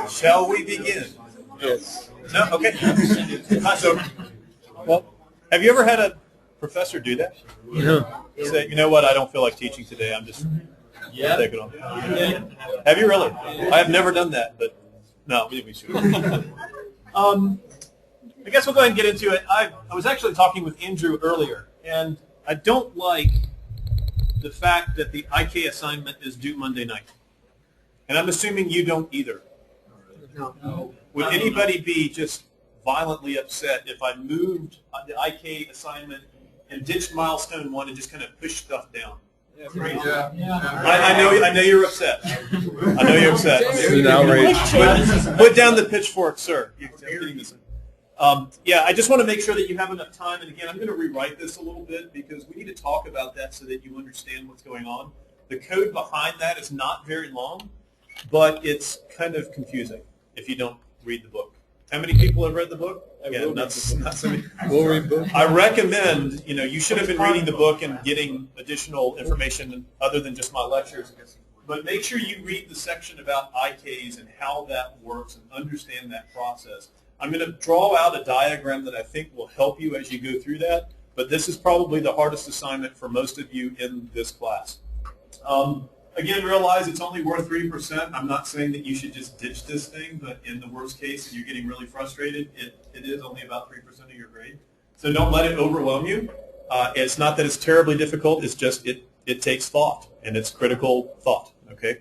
Shall we begin? Yes. No? Okay. So, well, have you ever had a professor do that? No. Say, you know what, I don't feel like teaching today. I'm just take it on. Have you really? I have never done that, but no, we should. I guess we'll go ahead and get into it. I was actually talking with Andrew earlier, and I don't like the fact that the IK assignment is due Monday night. And I'm assuming you don't either. No. Would anybody be just violently upset if I moved the IK assignment and ditched milestone 1 and just kind of pushed stuff down? I know you're upset. I know you're upset. This is an outrage. Put down the pitchfork, sir. Yeah, I just want to make sure that you have enough time. And again, I'm going to rewrite this a little bit because we need to talk about that so that you understand what's going on. The code behind that is not very long, but it's kind of confusing if you don't read the book. How many people have read the book? Again, not so many. We'll read book. I recommend, you should have been reading the book and getting additional information other than just my lectures. But make sure you read the section about IKs and how that works and understand that process. I'm going to draw out a diagram that I think will help you as you go through that, but this is probably the hardest assignment for most of you in this class. Again, realize it's only worth 3%. I'm not saying that you should just ditch this thing, but in the worst case, and you're getting really frustrated, it is only about 3% of your grade. So don't let it overwhelm you. It's not that it's terribly difficult. It's just it takes thought, and it's critical thought. Okay.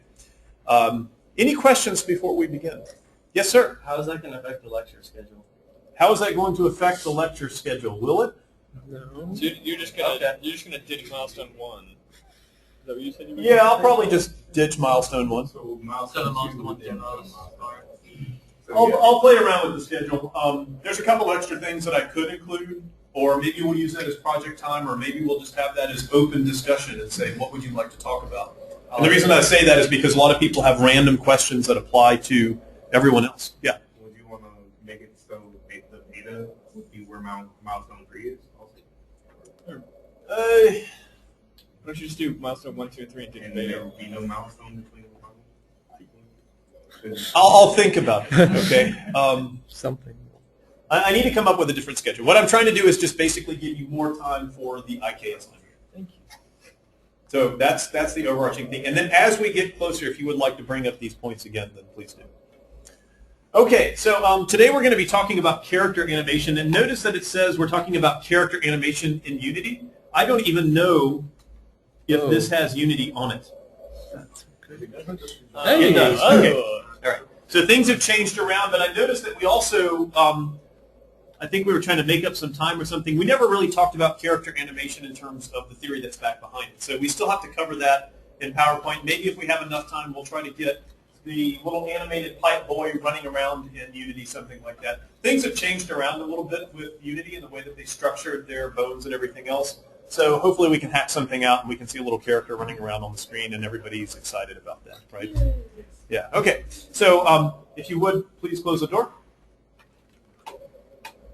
Any questions before we begin? Yes, sir. How is that going to affect the lecture schedule? How is that going to affect the lecture schedule? Will it? No. So you're just gonna ditch milestone 1. Is that what you said? Yeah, I'll probably just ditch milestone 1. So milestone 1. I'll play around with the schedule. There's a couple extra things that I could include, or maybe we'll use that as project time, or maybe we'll just have that as open discussion and say, what would you like to talk about? And the reason I say that is because a lot of people have random questions that apply to everyone else. Yeah. Would you want to make it so the beta would be where milestone 3 is also? Why don't you just do milestone 1, 2, and 3 and take And the there beta? would be no milestone between them? I'll think about it, okay? Something. I need to come up with a different schedule. What I'm trying to do is just basically give you more time for the IK assignment. Thank you. So that's the overarching thing. And then as we get closer, if you would like to bring up these points again, then please do. Okay, so today we're going to be talking about character animation. And notice that it says we're talking about character animation in Unity. I don't even know if this has Unity on it. It does. Okay. All right. So things have changed around, but I noticed that we also, I think we were trying to make up some time or something. We never really talked about character animation in terms of the theory that's back behind it. So we still have to cover that in PowerPoint. Maybe if we have enough time, we'll try to get the little animated pipe boy running around in Unity, something like that. Things have changed around a little bit with Unity and the way that they structured their bones and everything else. So hopefully we can hack something out and we can see a little character running around on the screen and everybody's excited about that, right? Yeah, okay. So if you would, please close the door.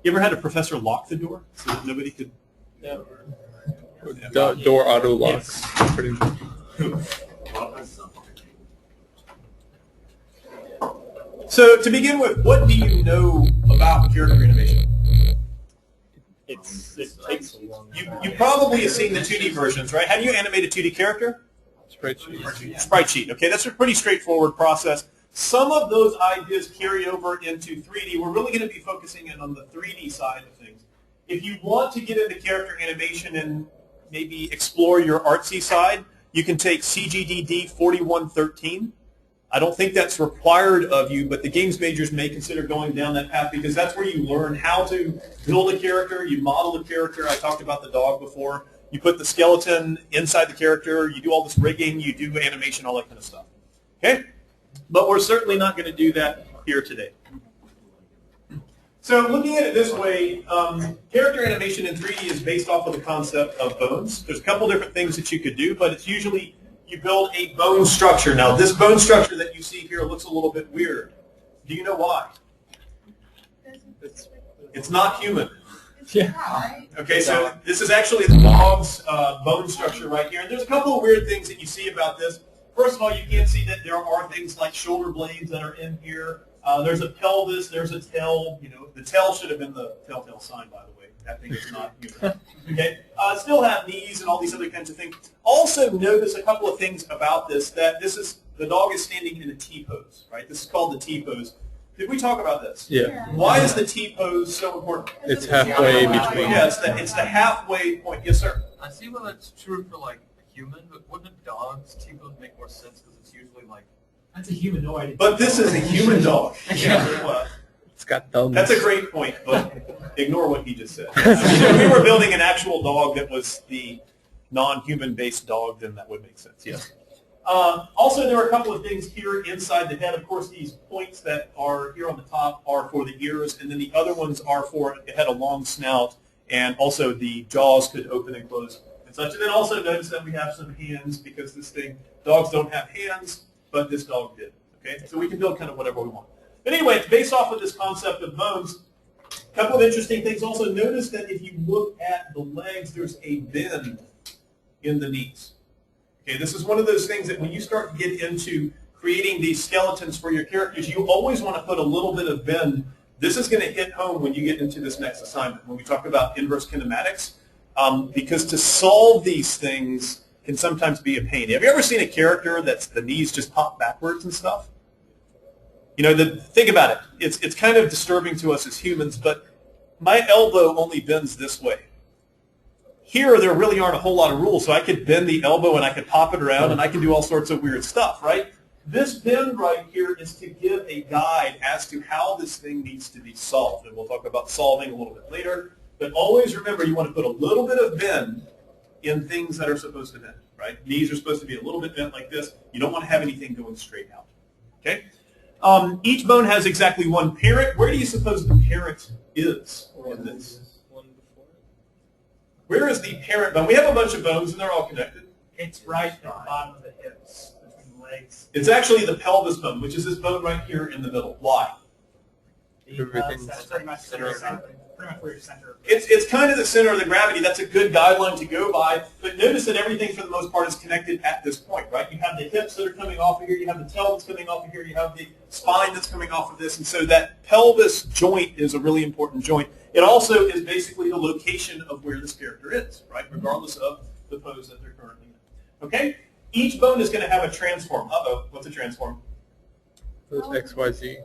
You ever had a professor lock the door so that nobody could? Yeah. Door auto locks. Pretty much. So to begin with, what do you know about character animation? It takes a long time. You probably have seen the 2D versions, right? How do you animate a 2D character? Spreadsheet. Sprite sheet. Okay, that's a pretty straightforward process. Some of those ideas carry over into 3D. We're really going to be focusing in on the 3D side of things. If you want to get into character animation and maybe explore your artsy side, you can take CGDD 4113. I don't think that's required of you, but the games majors may consider going down that path because that's where you learn how to build a character, you model a character. I talked about the dog before. You put the skeleton inside the character, you do all this rigging, you do animation, all that kind of stuff. Okay? But we're certainly not going to do that here today. So looking at it this way, character animation in 3D is based off of the concept of bones. There's a couple different things that you could do, but it's usually you build a bone structure. Now, this bone structure that you see here looks a little bit weird. Do you know why? It's not human. Yeah. Okay, so this is actually the dog's bone structure right here. And there's a couple of weird things that you see about this. First of all, you can see that there are things like shoulder blades that are in here. There's a pelvis. There's a tail. You know, the tail should have been the telltale sign, by the way. That thing is not human. Okay. Still have knees and all these other kinds of things. Also notice a couple of things about this. That the dog is standing in a T pose, right? This is called the T pose. Did we talk about this? Yeah. Why is the T pose so important? It's halfway between. Yeah, it's the halfway point. Yes, sir. I see why that's true for like a human, but wouldn't a dog's T-pose make more sense because it's usually like That's a humanoid. But this is a human dog. Yeah. It's got thumbs. That's a great point, but ignore what he just said. I mean, if we were building an actual dog that was the non-human based dog, then that would make sense, yes. Also, there are a couple of things here inside the head. Of course, these points that are here on the top are for the ears, and then the other ones are for it had a long snout, and also the jaws could open and close and such. And then also notice that we have some hands because dogs don't have hands, but this dog did. Okay, so we can build kind of whatever we want. But anyway, it's based off of this concept of bones. A couple of interesting things. Also, notice that if you look at the legs, there's a bend in the knees. Okay, this is one of those things that when you start to get into creating these skeletons for your characters, you always want to put a little bit of bend. This is going to hit home when you get into this next assignment, when we talk about inverse kinematics, because to solve these things can sometimes be a pain. Have you ever seen a character that's the knees just pop backwards and stuff? You know, think about it. It's kind of disturbing to us as humans, but my elbow only bends this way. Here, there really aren't a whole lot of rules, so I could bend the elbow and I could pop it around and I can do all sorts of weird stuff, right? This bend right here is to give a guide as to how this thing needs to be solved, and we'll talk about solving a little bit later. But always remember, you want to put a little bit of bend in things that are supposed to bend, right? Knees are supposed to be a little bit bent like this. You don't want to have anything going straight out, okay? Each bone has exactly one parent. Where do you suppose the parent is in this? Where is the parent bone? We have a bunch of bones, and they're all connected. It's right at the bottom of the hips, between the legs. It's actually the pelvis bone, which is this bone right here in the middle. Why? Everything's That's pretty much where your center. It's kind of the center of the gravity. That's a good guideline to go by. But notice that everything, for the most part, is connected at this point, right? You have the hips that are coming off of here. You have the tail that's coming off of here. You have the spine that's coming off of this. And so that pelvis joint is a really important joint. It also is basically the location of where this character is, right? Regardless of the pose that they're currently in. Okay? Each bone is going to have a transform. Uh-oh, what's a transform? XYZ.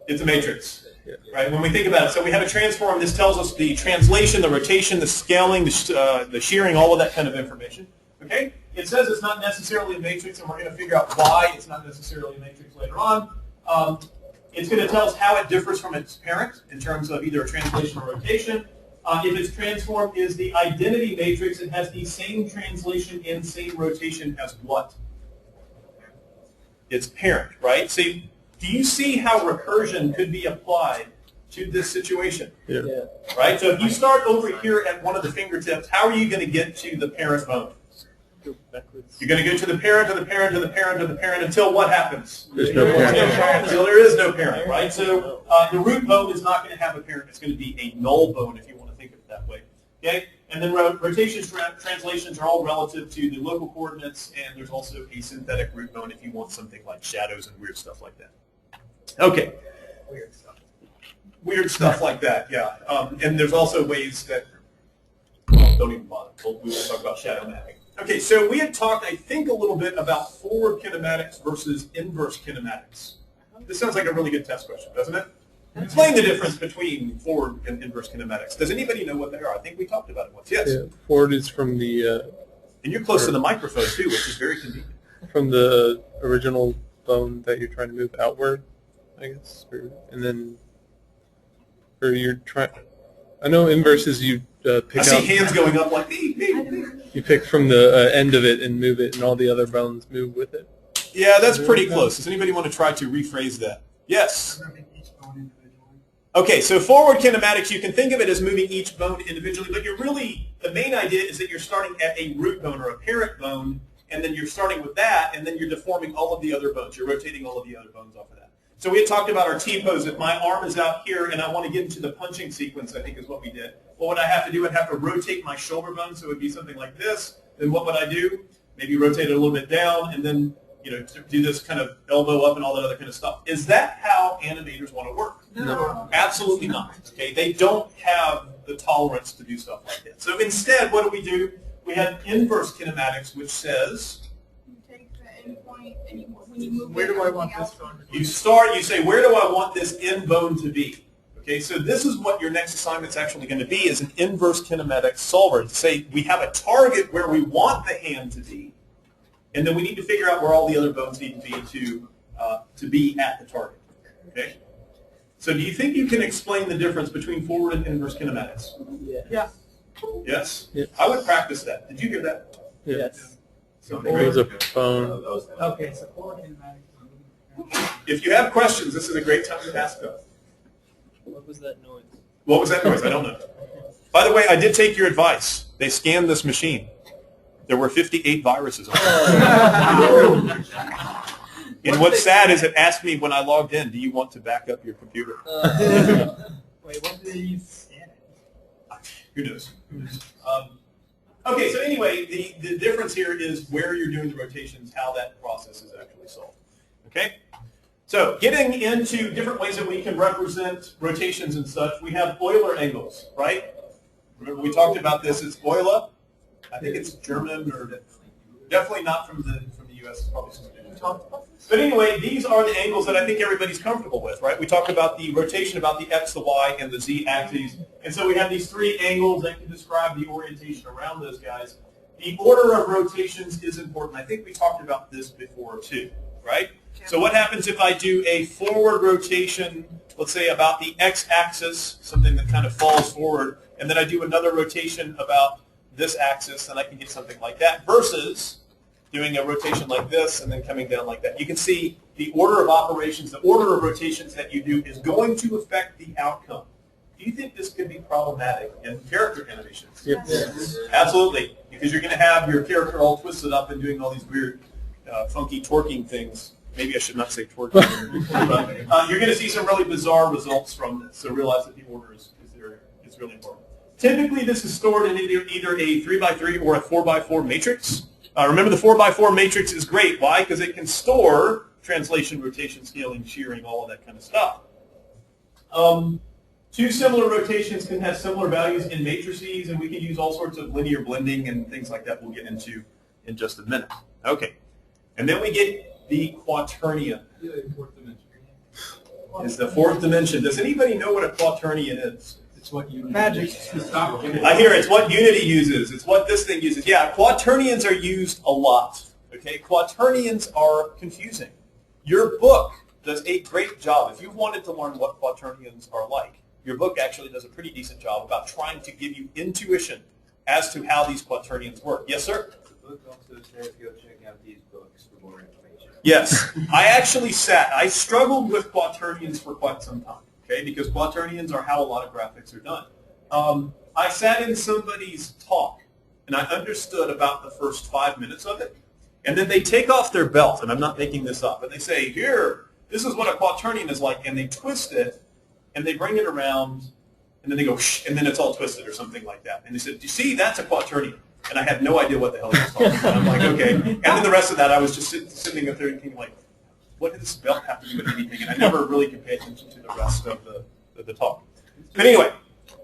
It's a matrix, right? When we think about it, so we have a transform. This tells us the translation, the rotation, the scaling, the shearing, all of that kind of information. Okay? It says it's not necessarily a matrix, and we're going to figure out why it's not necessarily a matrix later on. It's going to tell us how it differs from its parent in terms of either a translation or rotation. If its transform is the identity matrix, it has the same translation and same rotation as what? Its parent, right? See, do you see how recursion could be applied to this situation? Yeah. Right? So if you start over here at one of the fingertips, how are you going to get to the parent bone? You're going to go to the parent, to the parent, to the parent, to the parent, until what happens? There's no parent. Until there is no parent, right? So the root bone is not going to have a parent. It's going to be a null bone, if you want to think of it that way. Okay? And then rotations, translations are all relative to the local coordinates, and there's also a synthetic root bone if you want something like shadows and weird stuff like that. Okay. Weird stuff like that, yeah. And there's also ways that, don't even bother. We will talk about shadow mapping. Okay, so we had talked, I think, a little bit about forward kinematics versus inverse kinematics. This sounds like a really good test question, doesn't it? Explain the difference between forward and inverse kinematics. Does anybody know what they are? I think we talked about it once. Yes. Yeah, forward is from the and you're close to the microphone too, which is very convenient. from the original bone that you're trying to move outward, I guess, and then you're trying. I know inverse is you pick. I see hands going up like me. You pick from the end of it and move it, and all the other bones move with it. Yeah, that's pretty close. Does anybody want to try to rephrase that? Yes. Okay, so forward kinematics, you can think of it as moving each bone individually, but the main idea is that you're starting at a root bone or a parent bone, and then you're starting with that, and then you're deforming all of the other bones. You're rotating all of the other bones off of that. So we had talked about our T-pose. If my arm is out here and I want to get into the punching sequence, I think is what we did. What would I have to do? I'd have to rotate my shoulder bone, so it would be something like this. Then what would I do? Maybe rotate it a little bit down, and then do this kind of elbow up and all that other kind of stuff. Is that how animators want to work? No. Absolutely not. Okay, they don't have the tolerance to do stuff like that. So instead, what do? We have inverse kinematics, which says You take the endpoint and when you move Where it, do I everything want else this bone to be? you say, where do I want this end bone to be? Okay, so this is what your next assignment's actually going to be, is an inverse kinematics solver. To say we have a target where we want the hand to be, and then we need to figure out where all the other bones need to be at the target. Okay. So do you think you can explain the difference between forward and inverse kinematics? Yeah. Yes? Yes. I would practice that. Did you hear that? Yes. So There's a phone. Okay, so forward kinematics. if you have questions, this is a great time to ask them. What was that noise? What was that noise? I don't know. By the way, I did take your advice. They scanned this machine. There were 58 viruses on it. And what's sad is it asked me when I logged in, do you want to back up your computer? Wait, what did they use? Scan it. Who knows? Okay, so anyway, the difference here is where you're doing the rotations, how that process is actually solved. Okay? So getting into different ways that we can represent rotations and such, we have Euler angles, right? Remember we talked about this. It's Euler. I think it's German, or definitely not from the U.S. It's probably something different. But anyway, these are the angles that I think everybody's comfortable with, right? We talked about the rotation about the x, the y, and the z axes. And so we have these three angles that can describe the orientation around those guys. The order of rotations is important. I think we talked about this before too, right? So what happens if I do a forward rotation, let's say about the x-axis, something that kind of falls forward, and then I do another rotation about this axis, and I can get something like that, versus doing a rotation like this and then coming down like that. You can see the order of operations, the order of rotations that you do is going to affect the outcome. Do you think this could be problematic in character animations? Yes. Absolutely, because you're going to have your character all twisted up and doing all these weird, funky twerking things. Maybe I should not say twerking. But, you're going to see some really bizarre results from this, so realize that the order is really important. Typically, this is stored in either a 3x3 or a 4x4 matrix. Remember, the 4x4 matrix is great. Why? Because it can store translation, rotation, scaling, shearing, all of that kind of stuff. Two similar rotations can have similar values in matrices, and we can use all sorts of linear blending and things like that we'll get into in just a minute. Okay. And then we get the quaternion. Is the fourth dimension. Does anybody know what a quaternion is? It's what you Magic. I hear it's what Unity uses. It's what this thing uses. Yeah, quaternions are used a lot. Okay, quaternions are confusing. Your book does a great job. If you wanted to learn what quaternions are like, your book actually does a pretty decent job about trying to give you intuition as to how these quaternions work. Yes, sir? The book also says go check out these books for more information. Yes. I struggled with quaternions for quite some time. Okay, because quaternions are how a lot of graphics are done. I sat in somebody's talk, and I understood about the first 5 minutes of it, and then they take off their belt, and I'm not making this up, and they say, here, this is what a quaternion is like, and they twist it, and they bring it around, and then they go, shh, and then it's all twisted or something like that. And they said, do you see, that's a quaternion. And I had no idea what the hell he was talking about. I'm like, okay. And then the rest of that, I was just sitting there thinking, like, what did this belt have to do with anything? And I never really could pay attention to the rest of the talk. But anyway,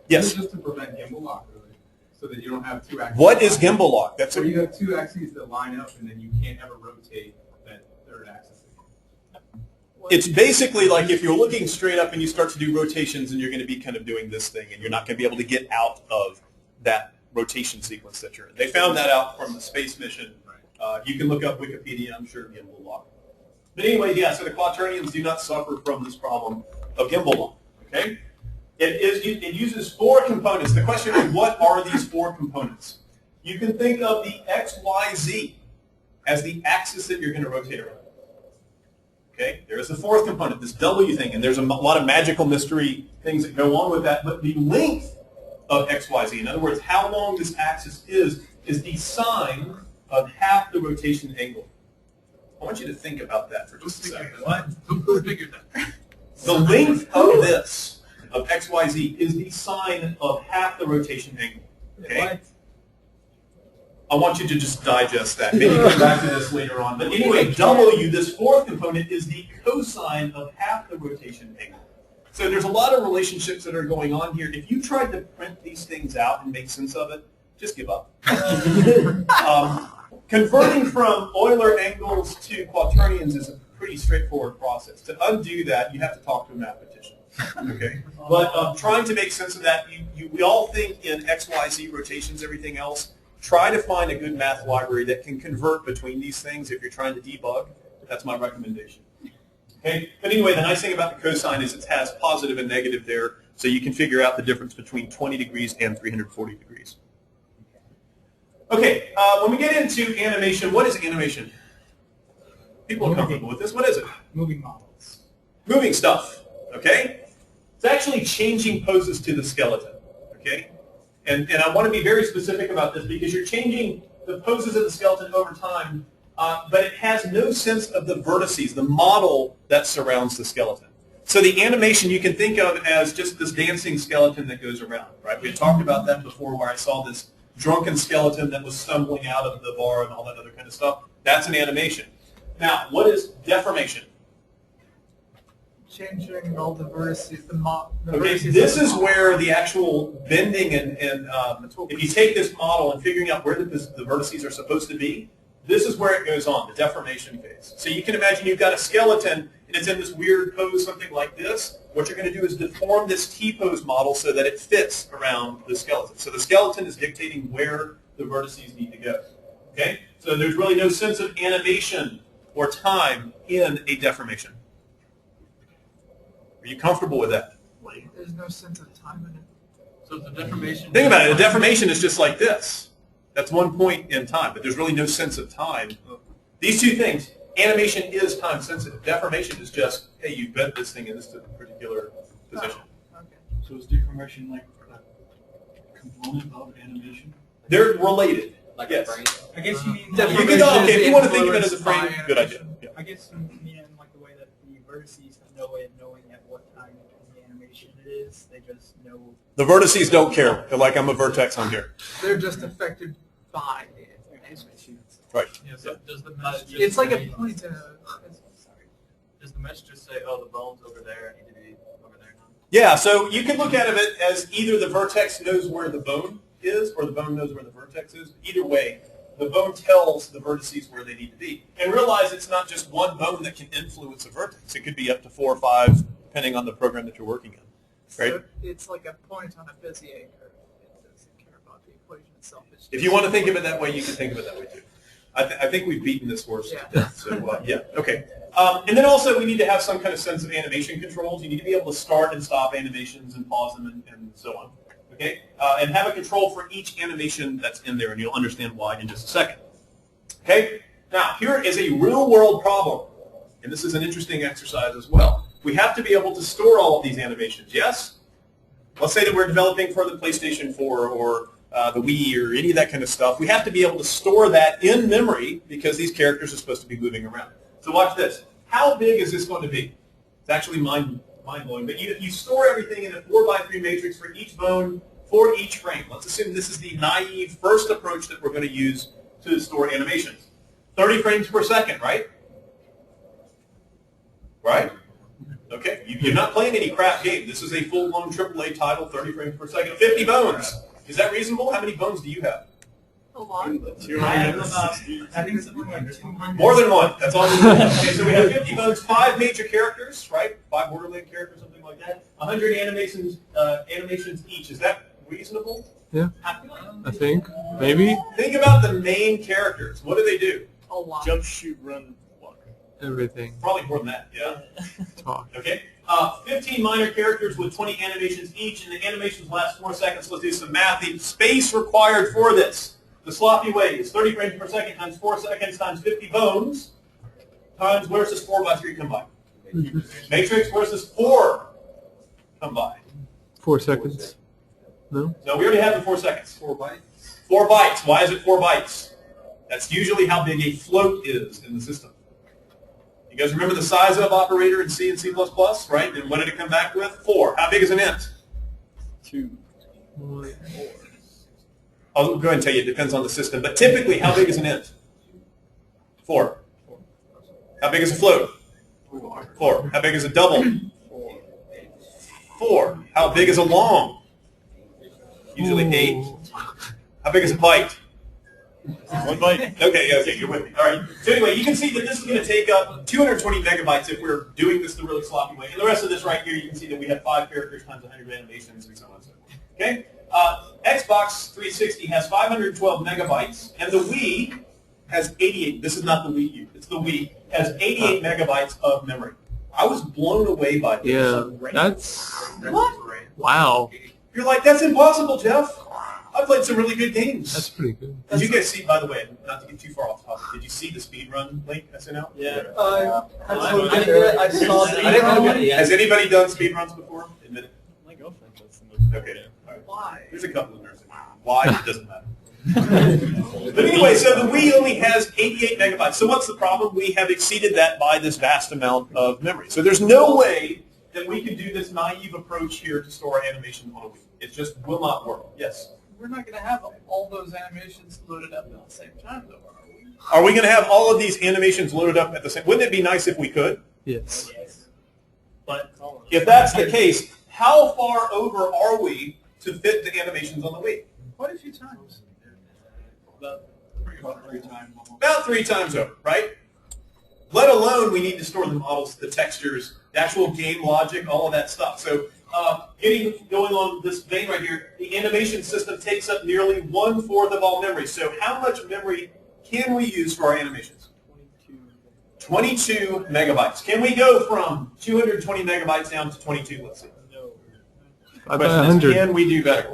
yes? Just to prevent gimbal lock, really, so that you don't have two axes. What is gimbal lock? That's So you have two axes that line up, and then you can't ever rotate that third axis. It's basically like if you're looking straight up and you start to do rotations, and you're going to be kind of doing this thing, and you're not going to be able to get out of that rotation sequence that you're in. They found that out from the space mission. You can look up Wikipedia, I'm sure gimbal lock. But anyway, yeah, so the quaternions do not suffer from this problem of gimbal lock, okay? It uses 4 components. The question is, what are these 4 components? You can think of the X, Y, Z as the axis that you're going to rotate around. Okay? There is a 4th component, this W thing, and there's a lot of magical mystery things that go on with that, but the length of X, Y, Z, in other words, how long this axis is the sine of half the rotation angle. I want you to think about that for just a second. Who figured that? The length of this, of XYZ, is the sine of half the rotation angle. Okay? I want you to just digest that. Maybe come back to this later on. But anyway, W, this fourth component, is the cosine of half the rotation angle. So there's a lot of relationships that are going on here. If you tried to print these things out and make sense of it, just give up. Converting from Euler angles to quaternions is a pretty straightforward process. To undo that, you have to talk to a mathematician. Okay? But trying to make sense of that, we all think in XYZ rotations, everything else. Try to find a good math library that can convert between these things if you're trying to debug. That's my recommendation. Okay? But anyway, the nice thing about the cosine is it has positive and negative there, so you can figure out the difference between 20 degrees and 340 degrees. Okay, when we get into animation, what is animation? People are comfortable with this. What is it? Moving models. Moving stuff, okay? It's actually changing poses to the skeleton, okay? And I want to be very specific about this because you're changing the poses of the skeleton over time, but it has no sense of the vertices, the model that surrounds the skeleton. So the animation you can think of as just this dancing skeleton that goes around, right? We had talked about that before where I saw this drunken skeleton that was stumbling out of the bar and all that other kind of stuff. That's an animation. Now, what is deformation? Changing all the vertices, the Okay, vertices this of the is model. where the actual bending and if you take this model and figuring out where the vertices are supposed to be, this is where it goes on, the deformation phase. So you can imagine you've got a skeleton and it's in this weird pose, something like this. What you're going to do is deform this T-pose model so that it fits around the skeleton. So the skeleton is dictating where the vertices need to go. Okay? So there's really no sense of animation or time in a deformation. Are you comfortable with that? There's no sense of time in it. So the deformation. Think about it. A deformation is just like this. That's one point in time, but there's really no sense of time. These two things, animation is time sensitive. Deformation is just, hey, you bent this thing in this particular position. Okay. So is deformation like a component of animation? They're related. Like yes. a frame? I guess you mean You can go, okay, if you want to think of it as a frame, good idea. Yeah. I guess you mean like the way that the vertices have no way of knowing at what time in the animation it is. They just know. The vertices don't care. They're like, I'm a vertex on here. They're just affected by the animation. Right. Yeah, so does the mesh just It's like a say- point of. Sorry. Does the mesh just say, oh, the bone's over there, I need to be over there now? Yeah, so you can look at it as either the vertex knows where the bone is or the bone knows where the vertex is. Either way, the bone tells the vertices where they need to be. And realize it's not just one bone that can influence a vertex. It could be up to 4 or 5, depending on the program that you're working in. Right? So it's like a point on a Bezier curve. It doesn't care about the equation itself. It's If you want to think of it that way, you can think of it that way too. I think we've beaten this horse to death. So yeah, okay. And then also we need to have some kind of sense of animation controls. You need to be able to start and stop animations and pause them and so on. Okay? And have a control for each animation that's in there, and you'll understand why in just a second. Okay? Now, here is a real-world problem, and this is an interesting exercise as well. We have to be able to store all of these animations, yes? Let's say that we're developing for the PlayStation 4 or the Wii or any of that kind of stuff. We have to be able to store that in memory because these characters are supposed to be moving around. So watch this. How big is this going to be? It's actually mind-blowing. But you store everything in a 4x3 matrix for each bone, for each frame. Let's assume this is the naive first approach that we're going to use to store animations. 30 frames per second, right? Right? Okay, you're not playing any crap game. This is a full-blown AAA title, 30 frames per second, 50 bones. Is that reasonable? How many bones do you have? a lot. I have about, I think something like 200. More than one. That's all we need. Okay, so we have 50 bones, 5 major characters, right? 5 Borderland characters, something like that. 100 animations each. Is that reasonable? Yeah, I think. Maybe. Think about the main characters. What do they do? A lot. Jump, shoot, run, walk. Everything. Probably more than that, yeah. Talk. Okay. 15 minor characters with 20 animations each, and the animations last 4 seconds. Let's do some math. The space required for this, the sloppy way, is 30 frames per second times 4 seconds times 50 bones times, where's this 4x3 combined? Matrix, where's this 4 combined? 4 seconds. No? No, we already have the 4 seconds. 4 bytes. 4 bytes. Why is it 4 bytes? That's usually how big a float is in the system. You guys remember the size of operator in C and C++, right? And what did it come back with? 4. How big is an int? 2. I'll go ahead and tell you, it depends on the system. But typically, how big is an int? 4. How big is a float? 4. How big is a double? 4. How big is a long? Usually 8. How big is a byte? 1 byte. Okay, you're with me. All right. So anyway, you can see that this is going to take up 220 megabytes if we're doing this the really sloppy way. And the rest of this right here, you can see that we have 5 characters times 100 animations and so on and so forth. Okay? Xbox 360 has 512 megabytes, and the Wii has 88. This is not the Wii U. It's the Wii. Has 88 megabytes of memory. I was blown away by this. Yeah, that's What? wow. You're like, that's impossible, Jeff. I played some really good games. That's pretty good. Did you guys see, by the way, not to get too far off topic, did you see the speedrun link I sent out? Yeah. I saw I didn't look at it yet. Has anybody done speedruns before? Admit it. My girlfriend does some. Okay. All right. Why? There's a couple of nurses. Why? It doesn't matter. But anyway, so the Wii only has 88 megabytes. So what's the problem? We have exceeded that by this vast amount of memory. So there's no way that we can do this naive approach here to store animation on a Wii. It just will not work. Yes? We're not going to have all those animations loaded up at the same time, though, are we? Are we going to have all of these animations loaded up at the same? Wouldn't it be nice if we could? Yes. But If that's the case, how far over are we to fit the animations on the Wii? Quite a few times. about 3 times almost. About 3 times over, right? Let alone we need to store the models, the textures, the actual game logic, all of that stuff. So going on this vein right here, the animation system takes up nearly 1/4 of all memory. So how much memory can we use for our animations? 22 megabytes. Can we go from 220 megabytes down to 22, let's see? By Question is, 100. can we do better?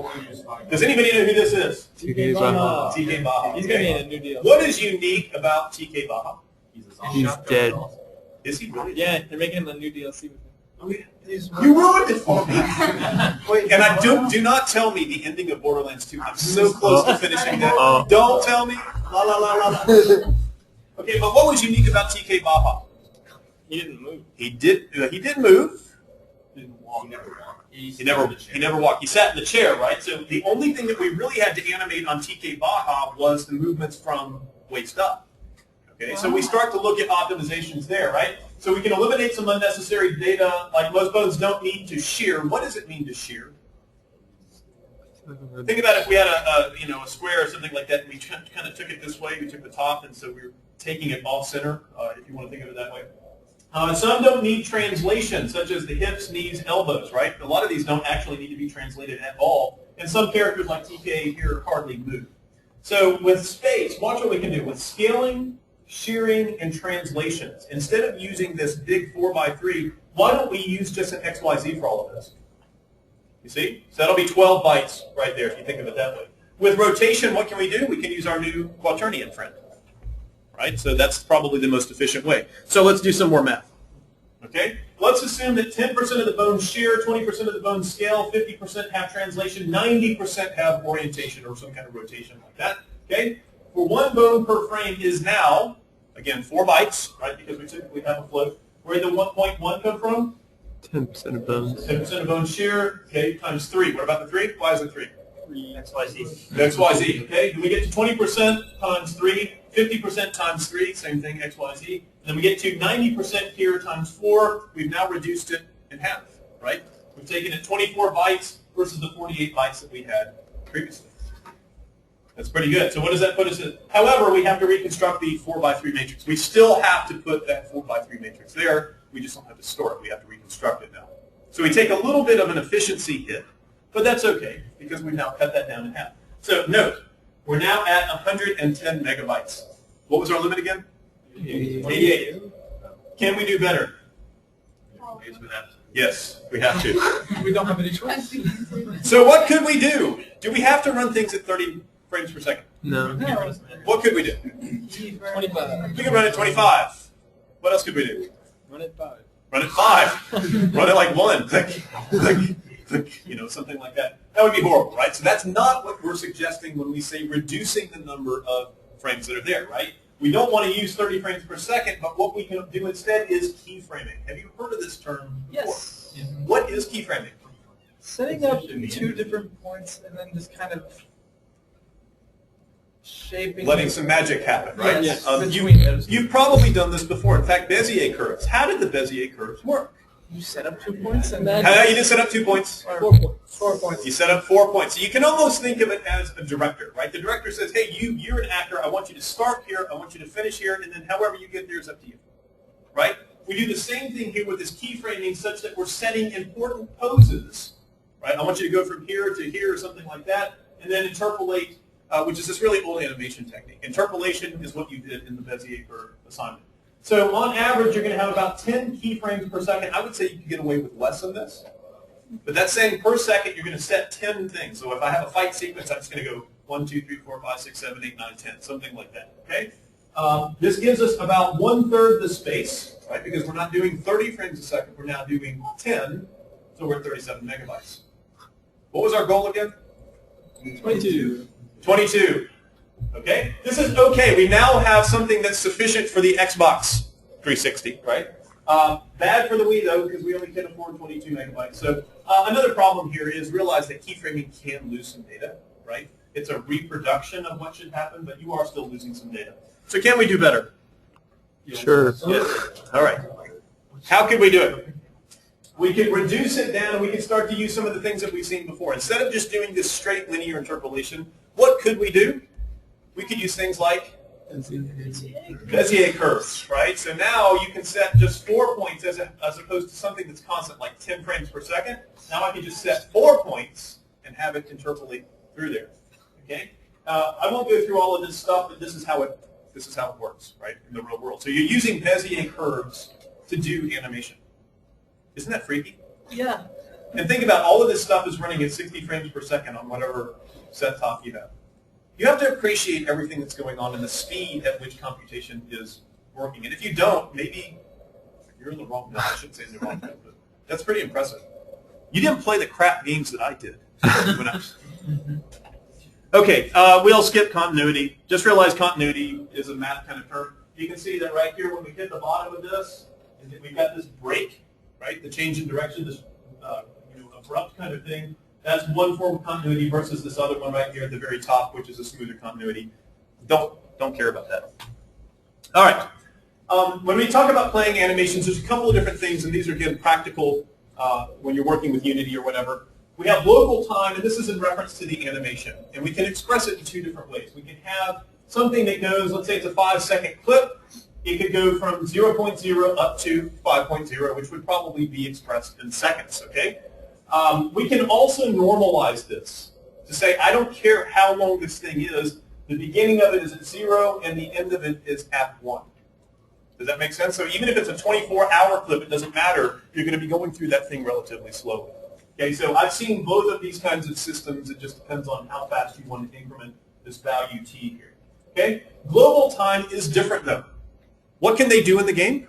Does anybody know who this is? TK Baja. TK Baja. He's going to be in a new deal. What is unique about TK Baja? He's dead. Is he really? Yeah, they're making him a new DLC with him. You ruined it for me. And I do not tell me the ending of Borderlands 2. I'm so close to finishing that. Don't tell me. La la la la la. Okay, but what was unique about TK Baja? He didn't move. He did move. Didn't walk. He never walked. He sat in the chair, right? So the only thing that we really had to animate on TK Baja was the movements from waist up. Okay, so we start to look at optimizations there, right? So we can eliminate some unnecessary data, like most bones don't need to shear. What does it mean to shear? Think about if we had a square or something like that, and we kind of took it this way. We took the top, and so we were taking it off center, if you want to think of it that way. Some don't need translation, such as the hips, knees, elbows, right? A lot of these don't actually need to be translated at all, and some characters like TK here hardly move. So with space, watch what we can do. With scaling, shearing, and translations, instead of using this big 4x3, why don't we use just an XYZ for all of this? You see? So that'll be 12 bytes right there if you think of it that way. With rotation, what can we do? We can use our new quaternion friend. Right? So that's probably the most efficient way. So let's do some more math. Okay? Let's assume that 10% of the bones shear, 20% of the bones scale, 50% have translation, 90% have orientation or some kind of rotation like that. Okay? For 1 bone per frame is now, again, 4 bytes, right? Because we typically have a float. Where did the 1.1 come from? 10% of bones. 10% of bone shear, okay, times 3. What about the 3? Why is it 3? XYZ. XYZ, okay? Do we get to 20% times 3, 50% times 3, same thing, XYZ. Then we get to 90% here times 4. We've now reduced it in half, right? We've taken it 24 bytes versus the 48 bytes that we had previously. That's pretty good. So what does that put us at? However, we have to reconstruct the 4x3 matrix. We still have to put that 4x3 matrix there. We just don't have to store it. We have to reconstruct it now. So we take a little bit of an efficiency hit, but that's okay because we've now cut that down in half. So note, we're now at 110 megabytes. What was our limit again? 88. Can we do better? Yes, we have to. We don't have any choice. So what could we do? Do we have to run things at 30 frames per second? No. What could we do? 25. We could run at 25. What else could we do? Run it 5. Run at 5. Run it like 1. Click, click, click, something like that. That would be horrible, right? So that's not what we're suggesting when we say reducing the number of frames that are there, right? We don't want to use 30 frames per second, but what we can do instead is keyframing. Have you heard of this term before? Yes. What is keyframing? Setting up two different points and then just kind of shaping. Letting some magic happen, right? Yes, You've those. probably done this before. In fact, Bezier curves. How did the Bezier curves work? You set up 2 points and then. You didn't set up 2 points. 4 points. 4 points. You set up 4 points. So you can almost think of it as a director, right? The director says, hey, you're an actor. I want you to start here. I want you to finish here. And then however you get there is up to you, right? We do the same thing here with this keyframing such that we're setting important poses, right? I want you to go from here to here or something like that. And then interpolate, which is this really old animation technique. Interpolation is what you did in the Bezier curve assignment. So on average, you're going to have about 10 keyframes per second. I would say you can get away with less than this. But that's saying per second, you're going to set 10 things. So if I have a fight sequence, I'm just going to go 1, 2, 3, 4, 5, 6, 7, 8, 9, 10, something like that. Okay? This gives us about 1/3 the space, right? Because we're not doing 30 frames a second. We're now doing 10. So we're at 37 megabytes. What was our goal again? 22. 22. Okay? This is okay. We now have something that's sufficient for the Xbox 360, right? Bad for the Wii, though, because we only can afford 22 megabytes. So another problem here is realize that keyframing can lose some data, right? It's a reproduction of what should happen, but you are still losing some data. So can we do better? Sure. Yes. All right. How could we do it? We could reduce it down, and we could start to use some of the things that we've seen before. Instead of just doing this straight linear interpolation, what could we do? We could use things like Bezier curves, right? So now you can set just 4 points as opposed to something that's constant, like 10 frames per second. Now I can just set 4 points and have it interpolate through there. Okay? I won't go through all of this stuff, but this is how it works, right, in the real world. So you're using Bezier curves to do animation. Isn't that freaky? Yeah. And think about all of this stuff is running at 60 frames per second on whatever set-top you have. You have to appreciate everything that's going on and the speed at which computation is working. And if you don't, maybe you're in the wrong field. I shouldn't say in the wrong field, but that's pretty impressive. You didn't play the crap games that I did. Okay, we'll skip continuity. Just realize continuity is a math kind of term. You can see that right here when we hit the bottom of this, we've got this break, right? The change in direction, this abrupt kind of thing. That's one form of continuity versus this other one right here at the very top, which is a smoother continuity. Don't care about that. All right. When we talk about playing animations, there's a couple of different things, and these are, again, practical when you're working with Unity or whatever. We have local time, and this is in reference to the animation. And we can express it in two different ways. We can have something that goes, let's say it's a 5-second clip. It could go from 0.0 up to 5.0, which would probably be expressed in seconds, okay? We can also normalize this to say, I don't care how long this thing is. The beginning of it is at 0, and the end of it is at 1. Does that make sense? So even if it's a 24-hour clip, it doesn't matter. You're going to be going through that thing relatively slowly. Okay, so I've seen both of these kinds of systems. It just depends on how fast you want to increment this value t here. Okay, global time is different though. What can they do in the game?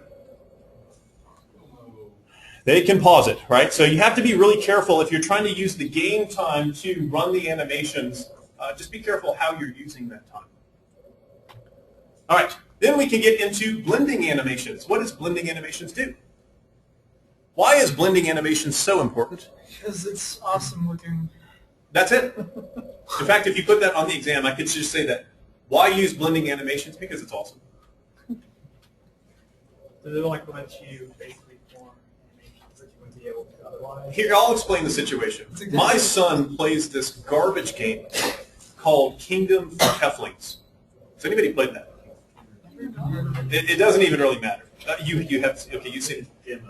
They can pause it, right? So you have to be really careful if you're trying to use the game time to run the animations. Just be careful how you're using that time. All right, then we can get into blending animations. What does blending animations do? Why is blending animation so important? Because it's awesome looking. That's it. In fact, if you put that on the exam, I could just say that. Why use blending animations? Because it's awesome. So they like let you basically form animations that you wouldn't be able to otherwise. Here, I'll explain the situation. My son plays this garbage game called Kingdom for Heflings. Has anybody played that? It doesn't even really matter. You have, okay, you've seen it.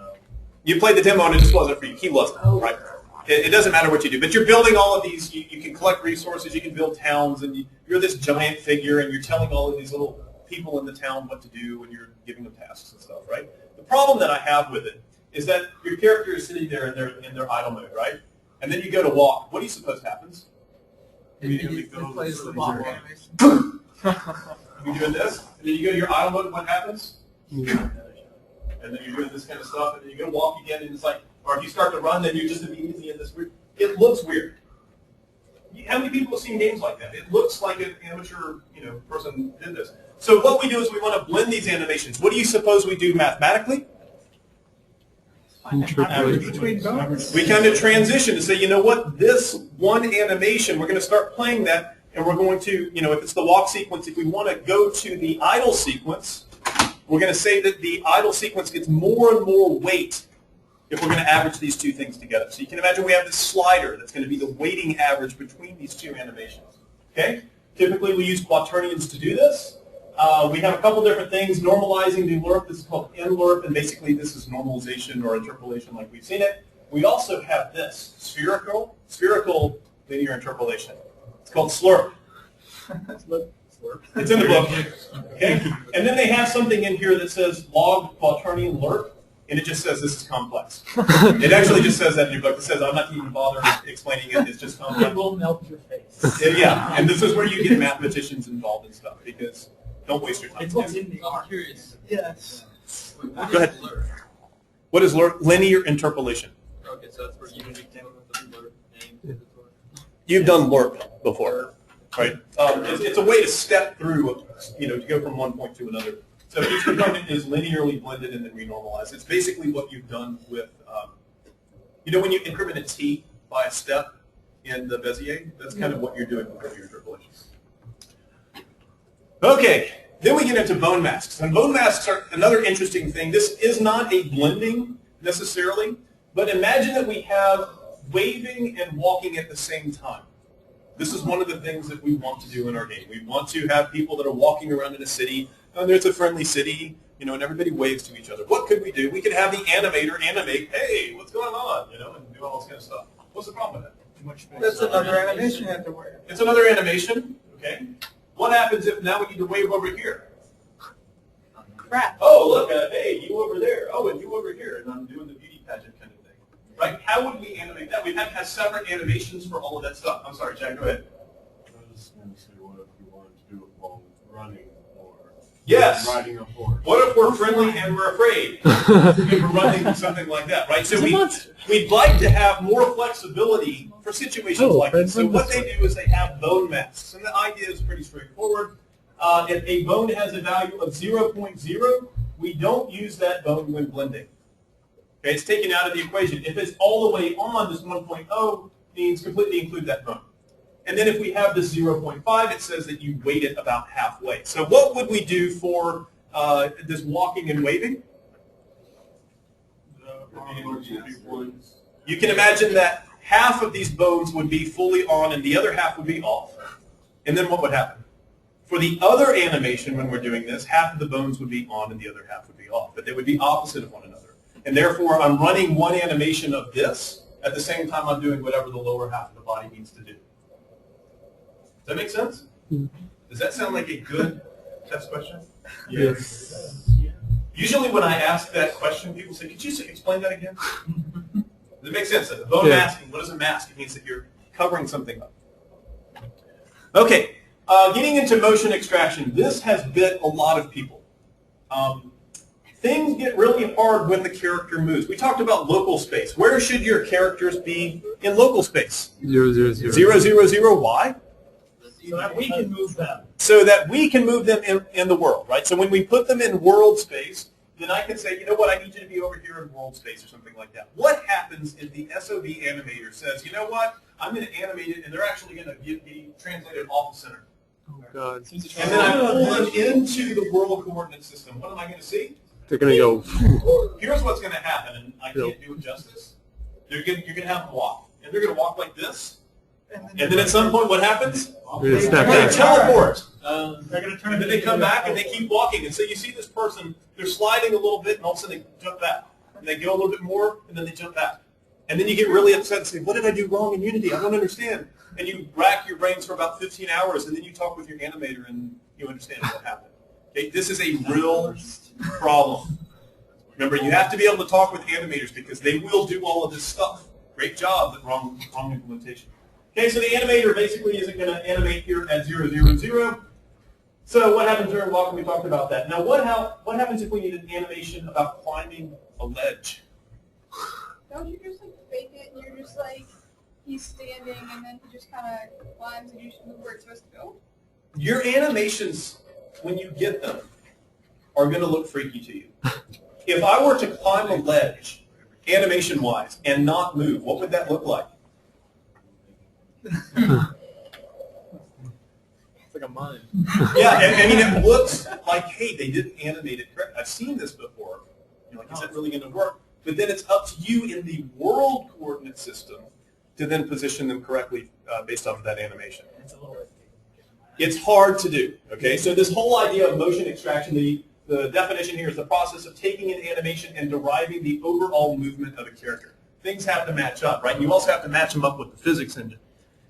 You played the demo and it just wasn't for you. He wasn't, right? It doesn't matter what you do. But you're building all of these. You can collect resources. You can build towns. And you're this giant figure, and you're telling all of these little people in the town what to do, and you're giving them tasks and stuff, right? The problem that I have with it is that your character is sitting there in their idle mode, right? And then you go to walk. What do you suppose happens? It plays the walk animation. You're doing this, and then you go to your idle mode, what happens? And then you're doing this kind of stuff, and then you go to walk again, and it's like, or if you start to run, then you're just immediately in this weird, it looks weird. How many people have seen games like that? It looks like an amateur, person did this. So what we do is we want to blend these animations. What do you suppose we do mathematically? Between bones. We kind of transition to say, you know what, this one animation, we're going to start playing that, and we're going to, you know, if it's the walk sequence, if we want to go to the idle sequence, we're going to say that the idle sequence gets more and more weight if we're going to average these two things together. So you can imagine we have this slider that's going to be the weighting average between these two animations. Okay? Typically we use quaternions to do this. We have a couple different things. Normalizing the lerp, this is called nlerp, and basically this is normalization or interpolation like we've seen it. We also have this, spherical linear interpolation. It's called slurp. It's in the book. Okay? And then they have something in here that says log quaternion lerp, and it just says this is complex. It actually just says that in your book. It says I'm not even bothering explaining it. It's just complex. It will melt your face. Yeah, and this is where you get mathematicians involved and stuff, because don't waste your time. It's what's in the I'm art. curious. Yes. Go ahead. What is linear interpolation? Okay, so that's where Unity came up with the lerp name. You've done lerp before, right? It's a way to step through, you know, to go from one point to another. So each component is linearly blended and then renormalized. It's basically what you've done with, you know, when you increment a t by a step in the Bezier, that's kind of what you're doing with linear interpolation. Okay, then we get into bone masks. And bone masks are another interesting thing. This is not a blending necessarily, but imagine that we have waving and walking at the same time. This is one of the things that we want to do in our game. We want to have people that are walking around in a city, and there's a friendly city, you know, and everybody waves to each other. What could we do? We could have the animator animate, hey, what's going on, you know, and do all this kind of stuff. What's the problem with that? Too much space. That's another animation you have to wear. It's another animation, okay? What happens if now we need to wave over here? Crap. Oh, look, hey, you over there. Oh, and you over here. And I'm doing the beauty pageant kind of thing. Right? How would we animate that? We'd have to have separate animations for all of that stuff. I'm sorry, Jack, go ahead. I was just going to say, what if you wanted to do it while running or Yes. riding a horse? What if we're friendly and we're afraid? If we're running something like that, right? So we'd like to have more flexibility for situations like this. So what they do is they have bone masks. And the idea is pretty straightforward. If a bone has a value of 0.0, we don't use that bone when blending. Okay, it's taken out of the equation. If it's all the way on, this 1.0 means completely include that bone. And then if we have this 0.5, it says that you weight it about halfway. So what would we do for this walking and waving? You can imagine that half of these bones would be fully on and the other half would be off. And then what would happen? For the other animation when we're doing this, half of the bones would be on and the other half would be off. But they would be opposite of one another. And therefore, I'm running one animation of this. At the same time, I'm doing whatever the lower half of the body needs to do. Does that make sense? Does that sound like a good test question? Yes. Usually when I ask that question, people say, could you explain that again? Does it make sense? The bone masking, what is a mask? It means that you're covering something up. Okay, getting into motion extraction. This has bit a lot of people. Things get really hard when the character moves. We talked about local space. Where should your characters be in local space? 0, 0, 0. 0, 0, 0. Why? So that we can move them. So that we can move them in the world, right? So when we put them in world space, then I can say, you know what, I need you to be over here in world space or something like that. What happens if the SOV animator says, you know what, I'm going to animate it, and they're actually going to be translated off the center. Oh, God. And then I pull them into the world coordinate system. What am I going to see? They're going to go. Here's what's going to happen, and I can't do it justice. You're going to have them walk, and they're going to walk like this. And then at some point, what happens? They're gonna snap They back. teleport. They're going to turn. And then they come back and they keep walking. And so you see this person, they're sliding a little bit, and all of a sudden they jump back. And they go a little bit more, and then they jump back. And then you get really upset and say, what did I do wrong in Unity? I don't understand. And you rack your brains for about 15 hours, and then you talk with your animator, and you understand what happened. Okay, this is a real problem. Remember, you have to be able to talk with animators because they will do all of this stuff. Great job, but wrong implementation. Okay, so the animator basically isn't going to animate here at 0, 0, 0. So what happens during walking? We talked about that. Now, what happens if we need an animation about climbing a ledge? Don't you just like fake it and you're just like, he's standing and then he just kind of climbs and you just move where it's supposed to go? Your animations when you get them, are going to look freaky to you. If I were to climb a ledge, animation-wise, and not move, what would that look like? It's like a mime. Yeah, I mean, it looks like, hey, they didn't animate it correctly. I've seen this before. You're like, is that really going to work? But then it's up to you in the world coordinate system to then position them correctly based off of that animation. It's hard to do, okay? So this whole idea of motion extraction, the definition here is the process of taking an animation and deriving the overall movement of a character. Things have to match up, right? And you also have to match them up with the physics engine,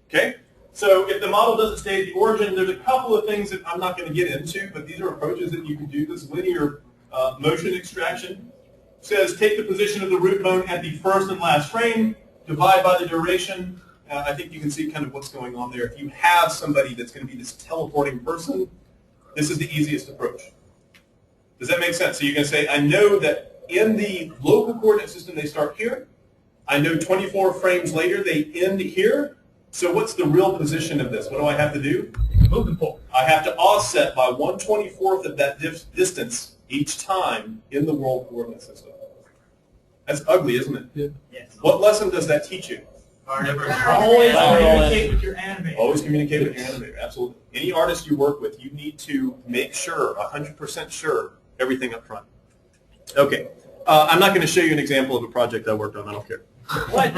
okay? So if the model doesn't stay at the origin, there's a couple of things that I'm not going to get into, but these are approaches that you can do. This linear motion extraction says take the position of the root bone at the first and last frame, divide by the duration. I think you can see kind of what's going on there. If you have somebody that's going to be this teleporting person, this is the easiest approach. Does that make sense? So you can say, I know that in the local coordinate system they start here. I know 24 frames later they end here. So what's the real position of this? What do I have to do? Move and pull. I have to offset by 1/24 of that distance each time in the world coordinate system. That's ugly, isn't it? Yeah. Yes. What lesson does that teach you? Always communicate with your animator. Always communicate with your animator, absolutely. Any artist you work with, you need to make sure, 100% sure, everything up front. Okay, I'm not going to show you an example of a project I worked on, I don't care. What?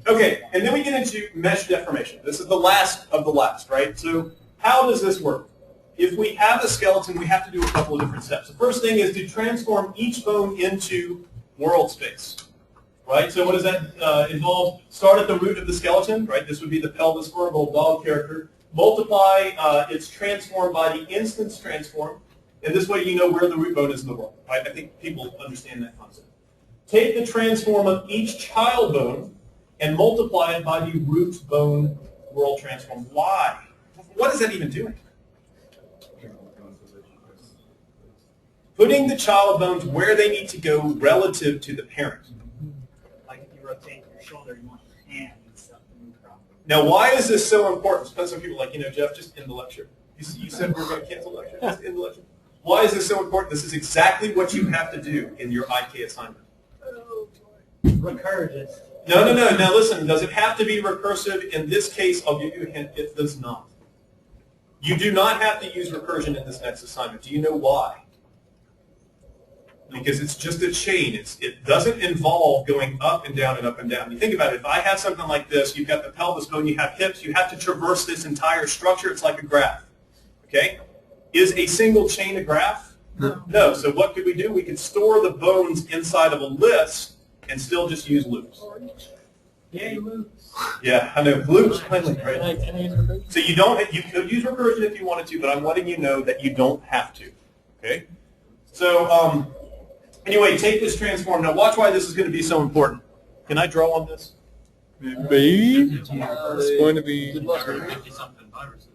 Okay, and then we get into mesh deformation. This is the last of the last, right? So how does this work? If we have a skeleton, we have to do a couple of different steps. The first thing is to transform each bone into world space. Right, so what does that involve? Start at the root of the skeleton, right? This would be the pelvis for an old dog character. Multiply its transform by the instance transform, and this way you know where the root bone is in the world, right? I think people understand that concept. Take the transform of each child bone and multiply it by the root bone world transform. Why? What is that even doing? Putting the child bones where they need to go relative to the parent. Rotate your shoulder, you want your hand and stuff to move around. Now, why is this so important? Because some people are like, Jeff, just end the lecture. You said we were going to cancel the lecture. Just end the lecture. Why is this so important? This is exactly what you have to do in your IK assignment. Recursion. No. Now, listen, does it have to be recursive? In this case, I'll give you a hint. It does not. You do not have to use recursion in this next assignment. Do you know why? Because it's just a chain. It doesn't involve going up and down and up and down. You think about it. If I have something like this, you've got the pelvis bone, you have hips, you have to traverse this entire structure. It's like a graph. Okay? Is a single chain a graph? No. So what could we do? We could store the bones inside of a list and still just use loops. Yay, loops. Yeah, I know. Loops, finally, right? Can I use recursion? So you could use recursion if you wanted to, but I'm letting you know that you don't have to. Okay? So, anyway, take this transform. Now watch why this is going to be so important. Can I draw on this? Maybe. It's going to be... 50-something viruses.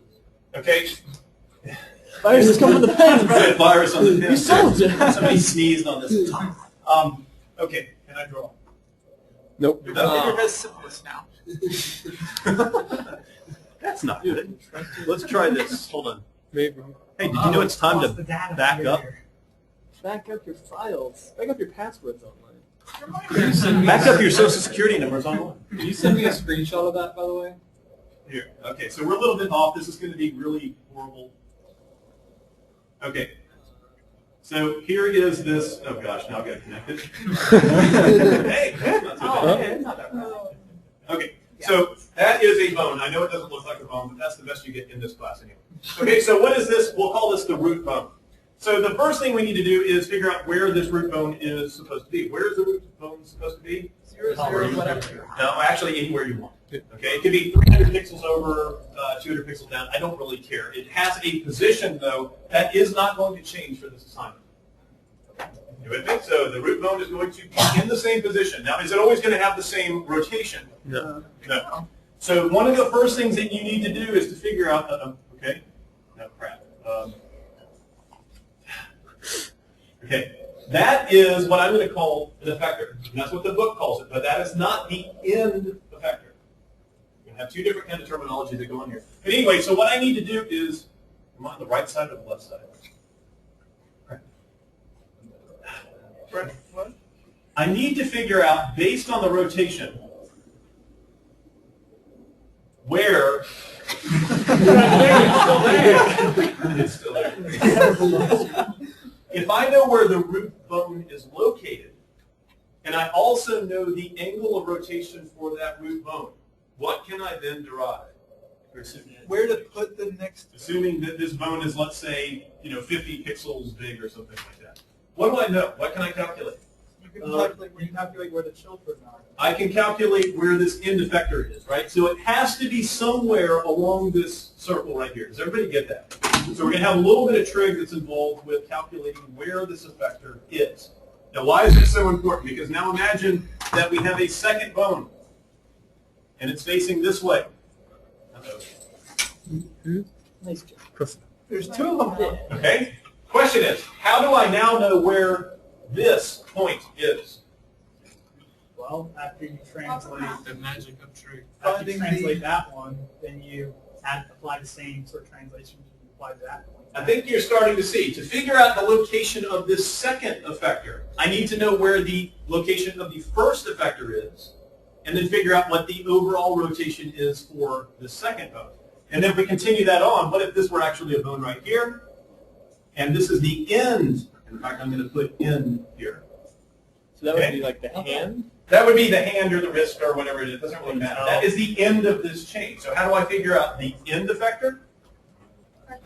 Okay. Viruses come from the pens, Said virus on the pen. You sold it. Somebody sneezed on this. Okay, can I draw? Nope. You're as simplest now. That's not good. Let's try this. Hold on. Maybe. Hey, did you know it's time to back up? Back up your files. Back up your passwords online. Back up your social security numbers online. Can you send me a screenshot of that, by the way? Here. Okay, so we're a little bit off. This is going to be really horrible. Okay. So here is this. Oh gosh, now I've got to connect it. Hey, that's not so bad. It's not that bad. Okay, so that is a bone. I know it doesn't look like a bone, but that's the best you get in this class anyway. Okay, so what is this? We'll call this the root bone. So the first thing we need to do is figure out where this root bone is supposed to be. Where is the root bone supposed to be? 0, 0, whatever. No, actually anywhere you want. Okay, it could be 300 pixels over, 200 pixels down. I don't really care. It has a position, though, that is not going to change for this assignment. You with me? So the root bone is going to be in the same position. Now, is it always going to have the same rotation? No. No. So one of the first things that you need to do is to figure out, okay, no crap. Okay, that is what I'm going to call an effector. And that's what the book calls it, but that is not the end effector. We're going to have two different kind of terminology that go on here. But anyway, so what I need to do is, Am I on the right side or the left side? What? I need to figure out, based on the rotation, where it's still there. If I know where the root bone is located, and I also know the angle of rotation for that root bone, what can I then derive? Where to put the next? Assuming that this bone is, let's say, 50 pixels big or something like that. What do I know? What can I calculate? You can calculate where the children are. I can calculate where this end effector is, right? So it has to be somewhere along this circle right here. Does everybody get that? So we're going to have a little bit of trig that's involved with calculating where this effector is. Now, why is this so important? Because now imagine that we have a second bone, and it's facing this way. Nice job. There's two of them. Okay? Question is, how do I now know where this point is? Well, after you translate The magic of trig. that one, then you apply the same sort of translation you apply to that point. I think you're starting to see. To figure out the location of this second effector, I need to know where the location of the first effector is, and then figure out what the overall rotation is for the second bone. And then if we continue that on, what if this were actually a bone right here, and this is the end? In fact, I'm going to put end here. So that would be like the hand? That would be the hand or the wrist or whatever it is. It doesn't really matter. That is the end of this chain. So how do I figure out the end effector?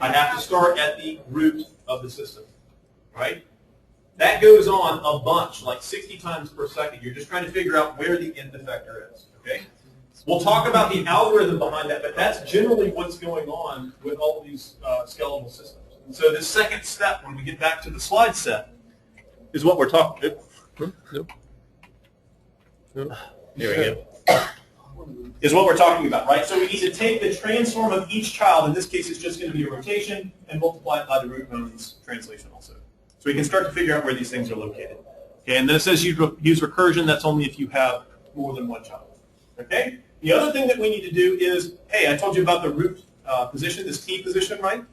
I have to start at the root of the system, right? That goes on a bunch, like 60 times per second. You're just trying to figure out where the end effector is, okay? We'll talk about the algorithm behind that, but that's generally what's going on with all of these skeletal systems. And so the second step, when we get back to the slide set, is what we're talking about. Nope. Here we go. Is what we're talking about, right? So we need to take the transform of each child, in this case it's just going to be a rotation, and multiply it by the root bone's translation also. So we can start to figure out where these things are located. Okay, and then it says use recursion. That's only if you have more than one child. Okay? The other thing that we need to do is, hey, I told you about the root position, this T position, right?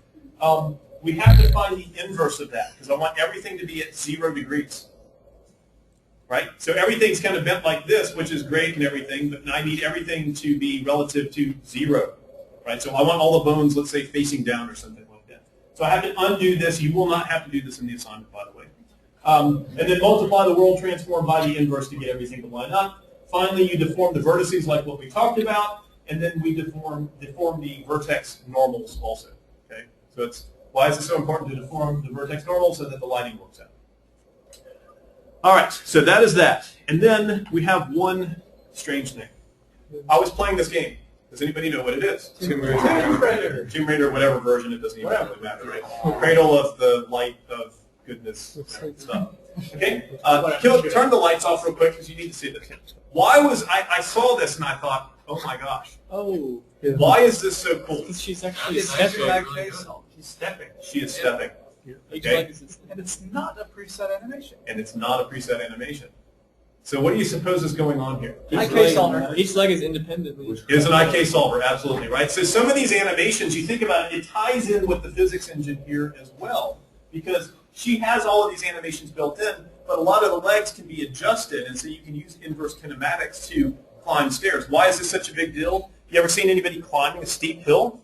We have to find the inverse of that, because I want everything to be at 0 degrees. Right? So everything's kind of bent like this, which is great and everything, but I need everything to be relative to 0. Right? So I want all the bones, let's say, facing down or something like that. So I have to undo this. You will not have to do this in the assignment, by the way. And then multiply the world transform by the inverse to get everything to line up. Finally, you deform the vertices like what we talked about, and then we deform the vertex normals also. Okay? So why is it so important to deform the vertex normals so that the lighting works out? All right, so that is that. And then we have one strange thing. I was playing this game. Does anybody know what it is? Tomb Raider. Tomb Raider, whatever version, it doesn't even really matter, right? Cradle of the light of goodness stuff. Okay? Turn the lights off real quick because you need to see this. Why was I saw this and I thought, oh my gosh. Oh. Yeah. Why is this so cool? She's actually Stepping. She's stepping. She is stepping. Okay. And it's not a preset animation. And it's not a preset animation. So what do you suppose is going on here? IK solver. Each leg is independently. It is an IK solver, absolutely, right? So some of these animations, you think about it, it ties in with the physics engine here as well, because she has all of these animations built in, but a lot of the legs can be adjusted, and so you can use inverse kinematics to climb stairs. Why is this such a big deal? You ever seen anybody climbing a steep hill?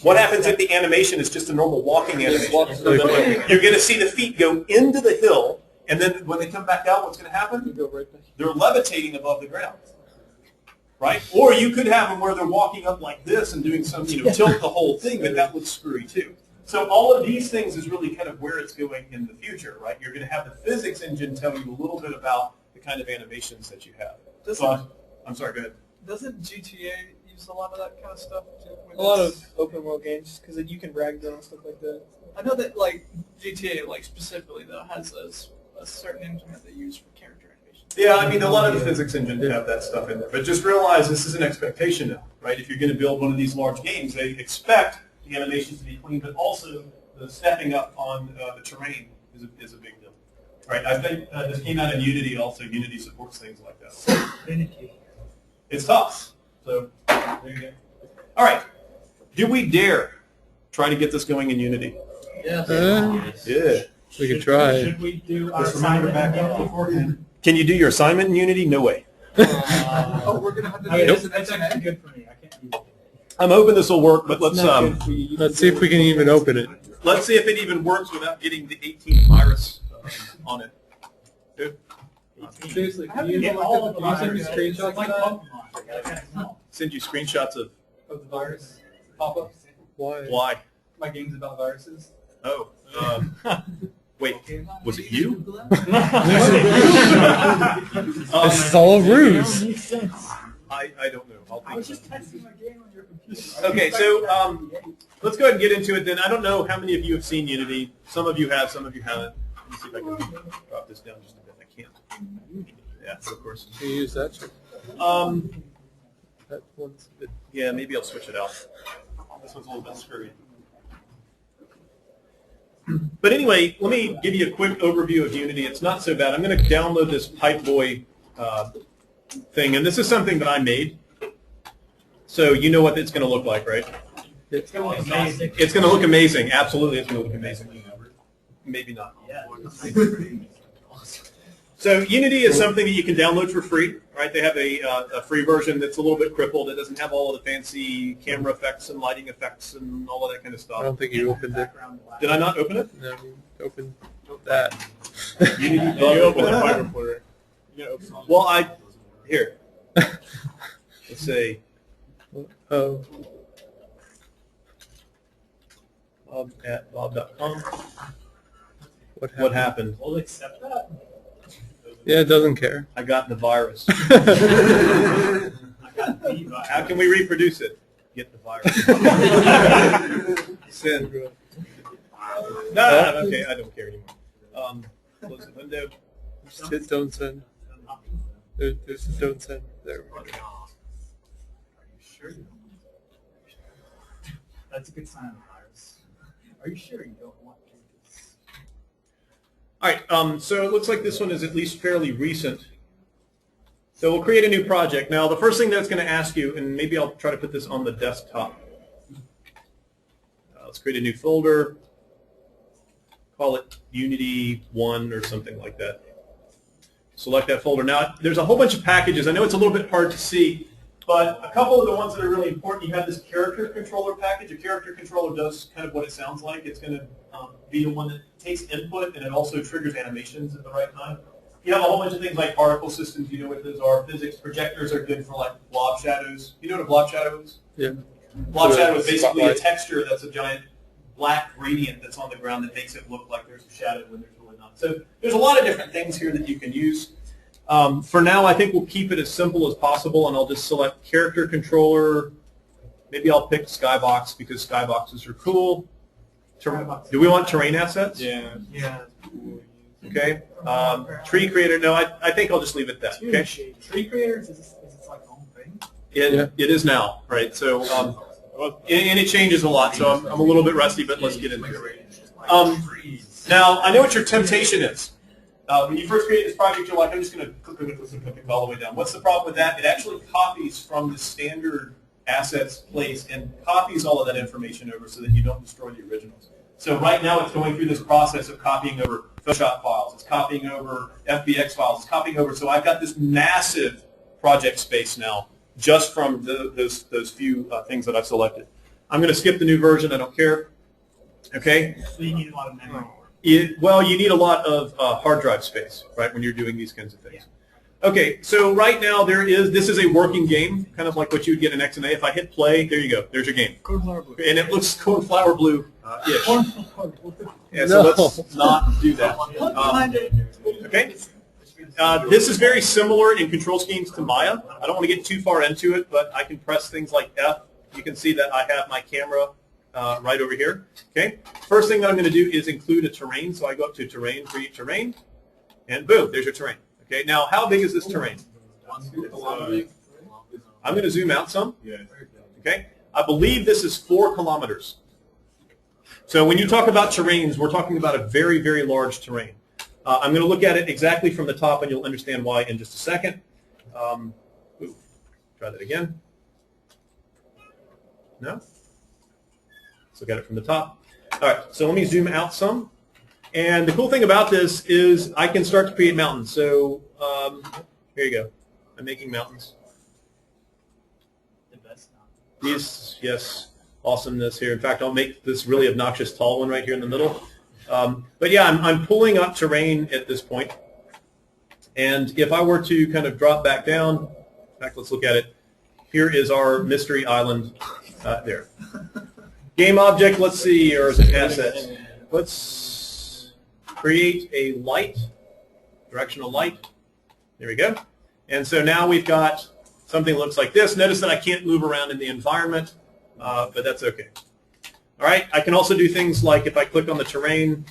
What happens if the animation is just a normal walking animation? You're going to see the feet go into the hill, and then when they come back out, what's going to happen? They're levitating above the ground, right? Or you could have them where they're walking up like this and doing some, tilt the whole thing, but that looks screwy too. So all of these things is really kind of where it's going in the future, right? You're going to have the physics engine tell you a little bit about the kind of animations that you have. I'm sorry, go ahead. Doesn't GTA use a lot of that kind of stuff too? A lot of open world games because you can ragdoll and stuff like that. I know that like GTA specifically though has a certain engine that they use for character animation. Yeah, I mean a lot of the physics engines have that stuff in there, but just realize this is an expectation now, right? If you're going to build one of these large games, they expect the animations to be clean, but also the stepping up on the terrain is a big deal, right? I think this came out in Unity also. Unity supports things like that. It's tough. So there you go. All right. Do we dare try to get this going in Unity? Yes. Yeah. We could try. Should we do our Just reminder assignment back up now? beforehand. Can you do your assignment in Unity? No way. Oh, we're gonna have to do Okay, this. that's actually good for me. I can't use it. I'm hoping this will work, but let's Let's see if we can even open it. let's see if it even works without getting the 18 virus on it. Good. Seriously, How can do you you get get all all of of the the send me viruses? screenshots It's like of that? Pokemon. I can't know. Send you screenshots of Of the virus pop-ups. Why? why. My game's about viruses. Oh. Wait, was it you? This is all a ruse. I don't know. I'll I was think just about it. testing my game on your computer. Okay, so let's go ahead and get into it then. I don't know how many of you have seen Unity. Some of you have, some of you haven't. Let me see if I can drop this down just a bit. I can't. Yeah, of course. Can you use that? That one's a bit. Yeah, maybe I'll switch it out. This one's a little bit screwy. But anyway, let me give you a quick overview of Unity. It's not so bad. I'm going to download this Pipeboy thing, and this is something that I made. So you know what it's going to look like, right? It's going to look amazing. It's going to look amazing. Absolutely, it's going to look amazing. Maybe not. Yeah. So Unity is something that you can download for free, right? They have a free version that's a little bit crippled. It doesn't have all of the fancy camera effects and lighting effects and all of that kind of I stuff. don't think you opened it. Did I not open it? No, you opened that. Unity. You open the file reporter. You gotta open it. Well, here. Let's say Oh, bob at bob.com. what happened? What happened? We'll accept that. Yeah, it doesn't care. I got the virus. I got the virus. How can we reproduce it? Get the virus. Send. No, okay, I don't care anymore. Close the window. Just hit don't send. There's a don't send. There we go. Sure you don't. That's a good sign of the virus. Are you sure you don't want to do this? All right, so it looks like this one is at least fairly recent. So we'll create a new project. Now, the first thing that it's going to ask you, and maybe I'll try to put this on the desktop. Let's create a new folder. Call it Unity 1 or something like that. Select that folder. Now, there's a whole bunch of packages. I know it's a little bit hard to see, but a couple of the ones that are really important, you have this character controller package. A character controller does kind of what it sounds like. It's going to be the one that takes input, and it also triggers animations at the right time. You have a whole bunch of things like particle systems. You know what those are. Physics projectors are good for like blob shadows. You know what a blob shadow is? Yeah. Blob shadow is basically a Spotlight. texture that's a giant black gradient that's on the ground that makes it look like there's a shadow when there's really not. So there's a lot of different things here that you can use. For now, I think we'll keep it as simple as possible, and I'll just select character controller. Maybe I'll pick skybox because skyboxes are cool. Do we want terrain assets? Yeah. Yeah. Okay. Tree creator. No, I think I'll just leave it at that. Okay. Tree creators is its like own thing. It is now, right? So, and it changes a lot. So I'm a little bit rusty, but let's get into it. Now, I know what your temptation is. When you first create this project, you're like, I'm just going to click all the way down. What's the problem with that? It actually copies from the standard assets place and copies all of that information over so that you don't destroy the originals. So right now it's going through this process of copying over Photoshop files. It's copying over FBX files. It's copying over. So I've got this massive project space now just from those few things that I've selected. I'm going to skip the new version. I don't care. Okay? So you need a lot of memory. Well, you need a lot of hard drive space, right, when you're doing these kinds of things. Okay, so right now this is a working game, kind of like what you would get in XNA. If I hit play, there you go. There's your game. And it looks cornflower blue-ish. Yeah, so let's not do that. Okay? This is very similar in control schemes to Maya. I don't want to get too far into it, but I can press things like F. You can see that I have my camera right over here. Okay. First thing that I'm going to do is include a terrain. So I go up to terrain, create terrain, and boom, there's your terrain. Okay. Now, how big is this terrain? I'm going to zoom out some. Okay. I believe this is 4 kilometers. So when you talk about terrains, we're talking about a very, very large terrain. I'm going to look at it exactly from the top, and you'll understand why in just a second. Try that again. No? Let's look at it from the top. All right, so let me zoom out some. And the cool thing about this is I can start to create mountains. So here you go. I'm making mountains. The best now. These, yes, awesomeness here. In fact, I'll make this really obnoxious tall one right here in the middle. But yeah, I'm pulling up terrain at this point. And if I were to kind of drop back down, in fact, let's look at it. Here is our mystery island there. Game object, let's see, or is it asset? Let's create a light, directional light. There we go. And so now we've got something that looks like this. Notice that I can't move around in the environment, but that's okay. All right, I can also do things like if I click on the terrain,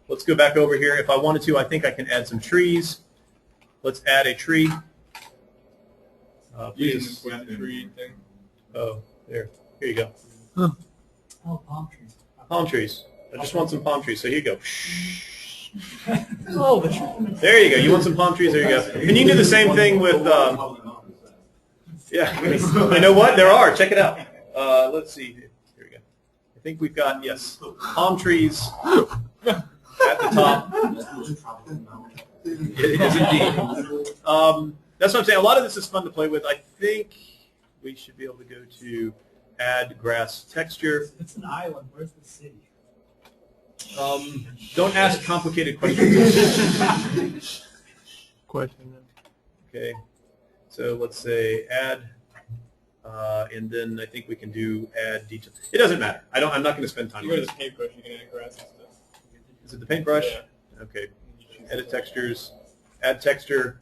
let's go back over here. If I wanted to, I think I can add some trees. Let's add a tree. Please. Tree thing. Oh, there. Here you go. Oh, palm trees. Palm trees. I just want some palm trees. So here you go. Oh, the tree. There you go. You want some palm trees? There you go. And you can do the same thing with, yeah. You know what? There are. Check it out. Let's see. Here we go. I think we've got, yes, palm trees at the top. It is indeed. That's what I'm saying. A lot of this is fun to play with. I think we should be able to go to add grass texture. It's an island. Where's the city? Don't ask complicated questions. Question. Okay. So let's say add, and then I think we can do add detail. It doesn't matter. I'm not going to spend time. You go to the paintbrush, you can add grass and stuff. Is it the paintbrush? Yeah. Okay. Edit textures. Add texture.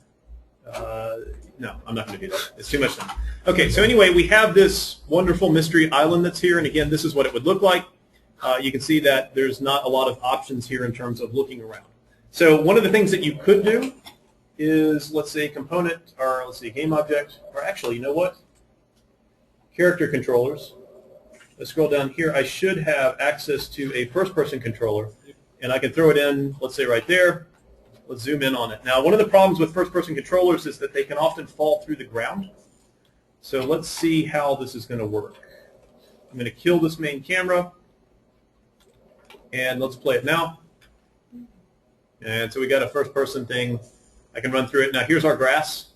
No, I'm not going to do that. It's too much time. Okay, so anyway, we have this wonderful mystery island that's here, and again, this is what it would look like. You can see that there's not a lot of options here in terms of looking around. So one of the things that you could do is, let's say, component, or let's see, game object, or actually, you know what? Character controllers. Let's scroll down here. I should have access to a first-person controller, and I can throw it in, let's say, right there. Let's zoom in on it. Now, one of the problems with first-person controllers is that they can often fall through the ground. So let's see how this is going to work. I'm going to kill this main camera, and let's play it now. And so we got a first-person thing. I can run through it. Now, here's our grass.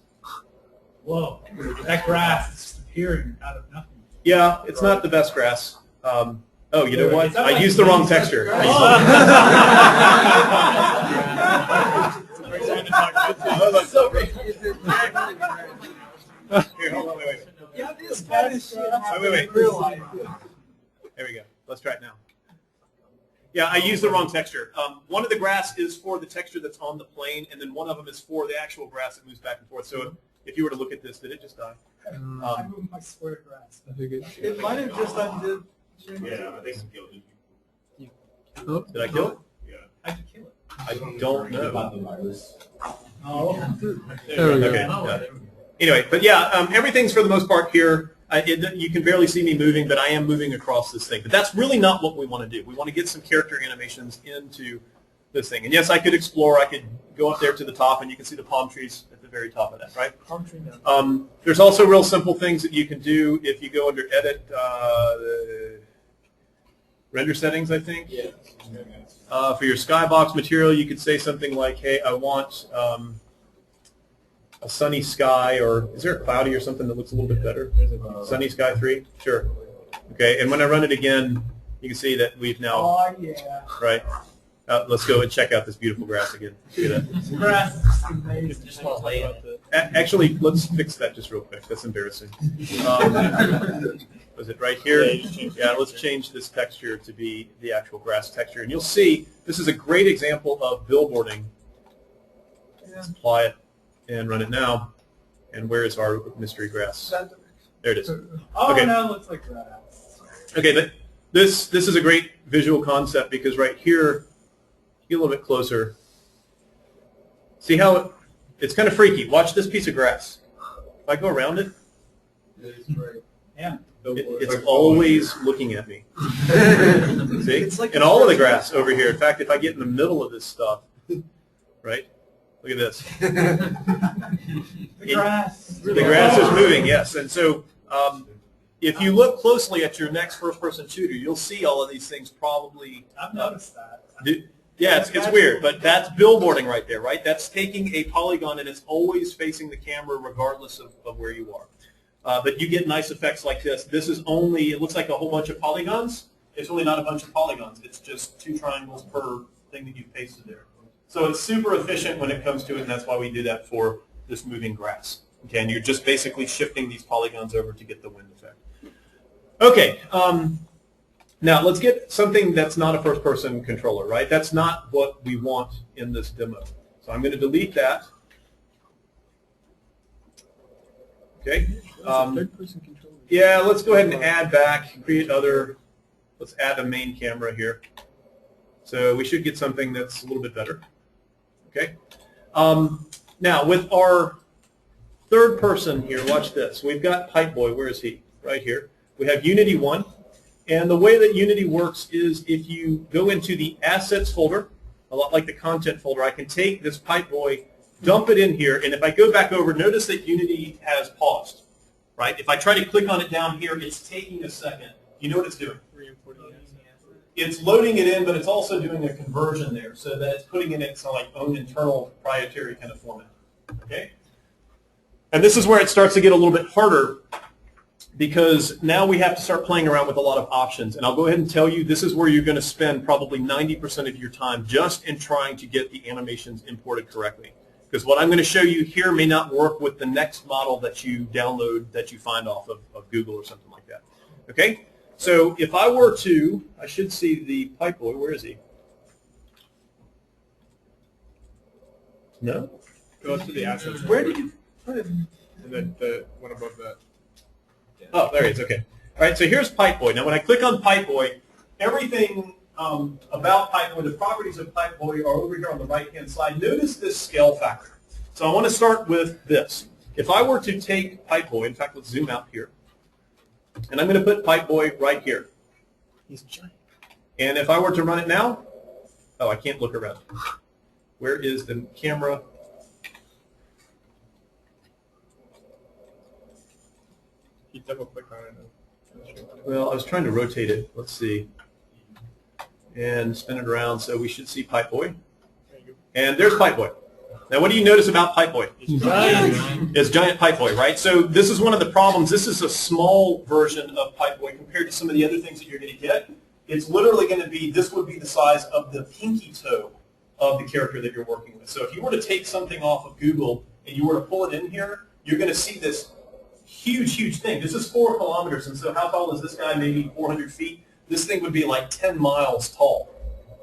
Whoa, that grass is appearing out of nothing. Yeah, it's not the best grass. Oh, you know what? I used the wrong texture. Here, hold on, wait. Yeah, this kind of shit. Wait. There we go. Let's try it now. Yeah, I used the wrong texture. One of the grass is for the texture that's on the plane, and then one of them is for the actual grass that moves back and forth. So if you were to look at this, did it just die? I moved my square grass. It might have just undid. Yeah, I think I killed it. Oh. Did I kill it? Yeah. How'd you kill it? I don't know. Oh. There we go. Okay. Yeah. Anyway, but yeah, everything's for the most part here. You can barely see me moving, but I am moving across this thing. But that's really not what we want to do. We want to get some character animations into this thing. And yes, I could explore. I could go up there to the top, and you can see the palm trees at the very top of that, right? Palm tree now. There's also real simple things that you can do if you go under Edit, the render settings, I think. Yeah. For your skybox material, you could say something like, hey, I want a sunny sky, or is there a cloudy or something that looks a little bit better? Sunny sky 3? Sure. Okay, and when I run it again, you can see that we've now, Oh, yeah. right? Let's go and check out this beautiful grass again. See that? Grass is amazing. Just want to lay in it. Actually, let's fix that just real quick. That's embarrassing. Was it right here? Yeah, let's change this texture to be the actual grass texture. And you'll see this is a great example of billboarding. Let's apply it and run it now. And where is our mystery grass? There it is. Oh, Okay. now it looks like grass. Okay, but this is a great visual concept because right here, get a little bit closer. See how it's kind of freaky. Watch this piece of grass. If I go around it, Yeah. it's always looking at me. See? And all of the grass over here. In fact, if I get in the middle of this stuff, right? Look at this. The grass. The grass is moving, yes. And so, if you look closely at your next first-person shooter, you'll see all of these things probably. I've noticed that. Yeah, it's weird, but that's billboarding right there, right? That's taking a polygon and it's always facing the camera regardless of where you are. But you get nice effects like this. This is only, it looks like a whole bunch of polygons. It's really not a bunch of polygons. It's just 2 triangles per thing that you've pasted there. So it's super efficient when it comes to it, and that's why we do that for this moving grass. Okay, and you're just basically shifting these polygons over to get the wind effect. Okay, now let's get something that's not a first-person controller, right? That's not what we want in this demo. So I'm going to delete that. Okay. Third-person controller. Yeah, let's go ahead and add back, create other. Let's add a main camera here. So we should get something that's a little bit better. Okay. Now with our third person here, watch this. We've got Pipeboy. Where is he? Right here. We have Unity 1. And the way that Unity works is if you go into the Assets folder, a lot like the Content folder, I can take this Pipeboy, dump it in here, and if I go back over, notice that Unity has paused, right? If I try to click on it down here, it's taking a second. You know what it's doing? It's loading it in, but it's also doing a conversion there, so that it's putting in its like own internal proprietary kind of format. Okay? And this is where it starts to get a little bit harder, because now we have to start playing around with a lot of options. And I'll go ahead and tell you, this is where you're going to spend probably 90% of your time just in trying to get the animations imported correctly. Because what I'm going to show you here may not work with the next model that you download, that you find off of Google or something like that. Okay? So if I were to, I should see the Pipeboy. Where is he? No? Go to the assets. Where did you put it? And then the one above that. Oh, there he is. Okay. All right, so here's Pipeboy. Now, when I click on Pipeboy, everything about Pipeboy, the properties of Pipeboy are over here on the right-hand side. Notice this scale factor. So I want to start with this. If I were to take Pipeboy, in fact, let's zoom out here, and I'm going to put Pipeboy right here. He's giant. And if I were to run it now, oh, I can't look around. Where is the camera? You double click on it. Well, I was trying to rotate it. Let's see. And spin it around, so we should see Pipeboy. And there's Pipeboy. Now, what do you notice about Pipeboy? It's giant Pipeboy, right? So this is one of the problems. This is a small version of Pipeboy compared to some of the other things that you're going to get. It's literally going to be, this would be the size of the pinky toe of the character that you're working with. So if you were to take something off of Google and you were to pull it in here, you're going to see this huge, huge thing. This is 4 kilometers, and so how tall is this guy? Maybe 400 feet. This thing would be like 10 miles tall.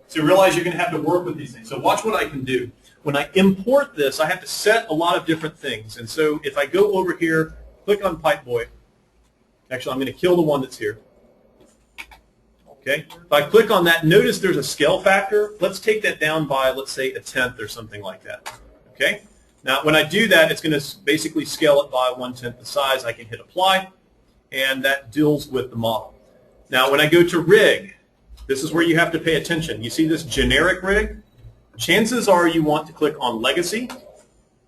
So you realize you're going to have to work with these things. So watch what I can do. When I import this, I have to set a lot of different things. And so if I go over here, click on Pipeboy. Actually, I'm going to kill the one that's here. Okay. If I click on that, notice there's a scale factor. Let's take that down by, let's say, 1/10 or something like that. Okay. Now, when I do that, it's going to basically scale it by 1/10 the size. I can hit Apply, and that deals with the model. Now, when I go to Rig, this is where you have to pay attention. You see this generic rig? Chances are you want to click on Legacy,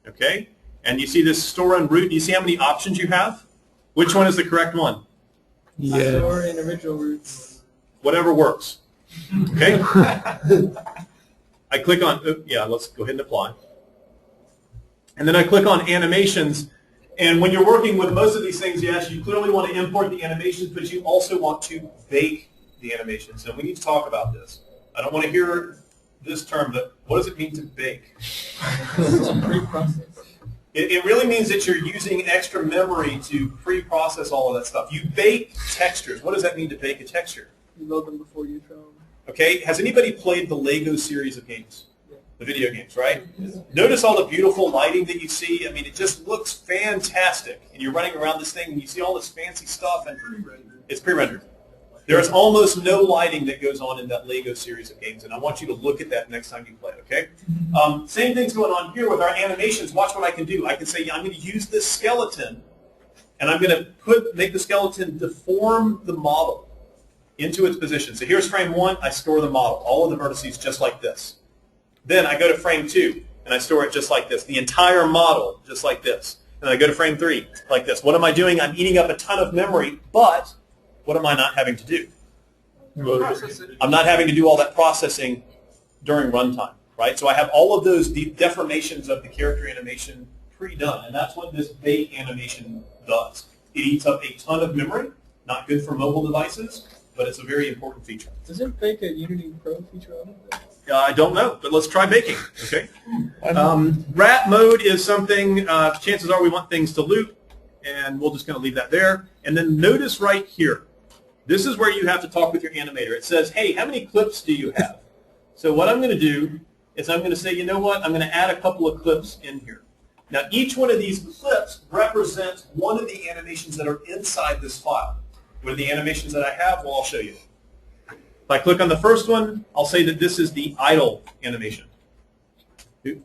okay? And you see this Store and Root. Do you see how many options you have? Which one is the correct one? Yeah. Store individual roots. Whatever works, okay? I click on, yeah, let's go ahead and apply. And then I click on Animations. And when you're working with most of these things, yes, you clearly want to import the animations, but you also want to bake the animations. And we need to talk about this. I don't want to hear this term, but what does it mean to bake? Pre-process. It really means that you're using extra memory to pre-process all of that stuff. You bake textures. What does that mean to bake a texture? You load them before you throw them. Okay, has anybody played the Lego series of games? The video games, right? Notice all the beautiful lighting that you see. I mean, it just looks fantastic. And you're running around this thing and you see all this fancy stuff, and it's pre-rendered. There is almost no lighting that goes on in that Lego series of games, and I want you to look at that next time you play, okay? Same thing's going on here with our animations. Watch what I can do. I can say, I'm going to use this skeleton, and I'm going to make the skeleton deform the model into its position. So here's frame 1. I store the model, all of the vertices just like this. Then I go to frame 2, and I store it just like this, the entire model just like this. And I go to frame 3, like this. What am I doing? I'm eating up a ton of memory, but what am I not having to do? I'm not having to do all that processing during runtime, right? So I have all of those deformations of the character animation pre-done, and that's what this bake animation does. It eats up a ton of memory, not good for mobile devices, but it's a very important feature. Doesn't Bake a Unity Pro feature on it? I don't know, but let's try baking, okay? Rat mode is something, chances are we want things to loop, and we'll just kind of leave that there. And then notice right here, this is where you have to talk with your animator. It says, hey, how many clips do you have? So what I'm going to do is I'm going to say, you know what, I'm going to add a couple of clips in here. Now, each one of these clips represents one of the animations that are inside this file. What are the animations that I have? Well, I'll show you. If I click on the first one, I'll say that this is the idle animation. It's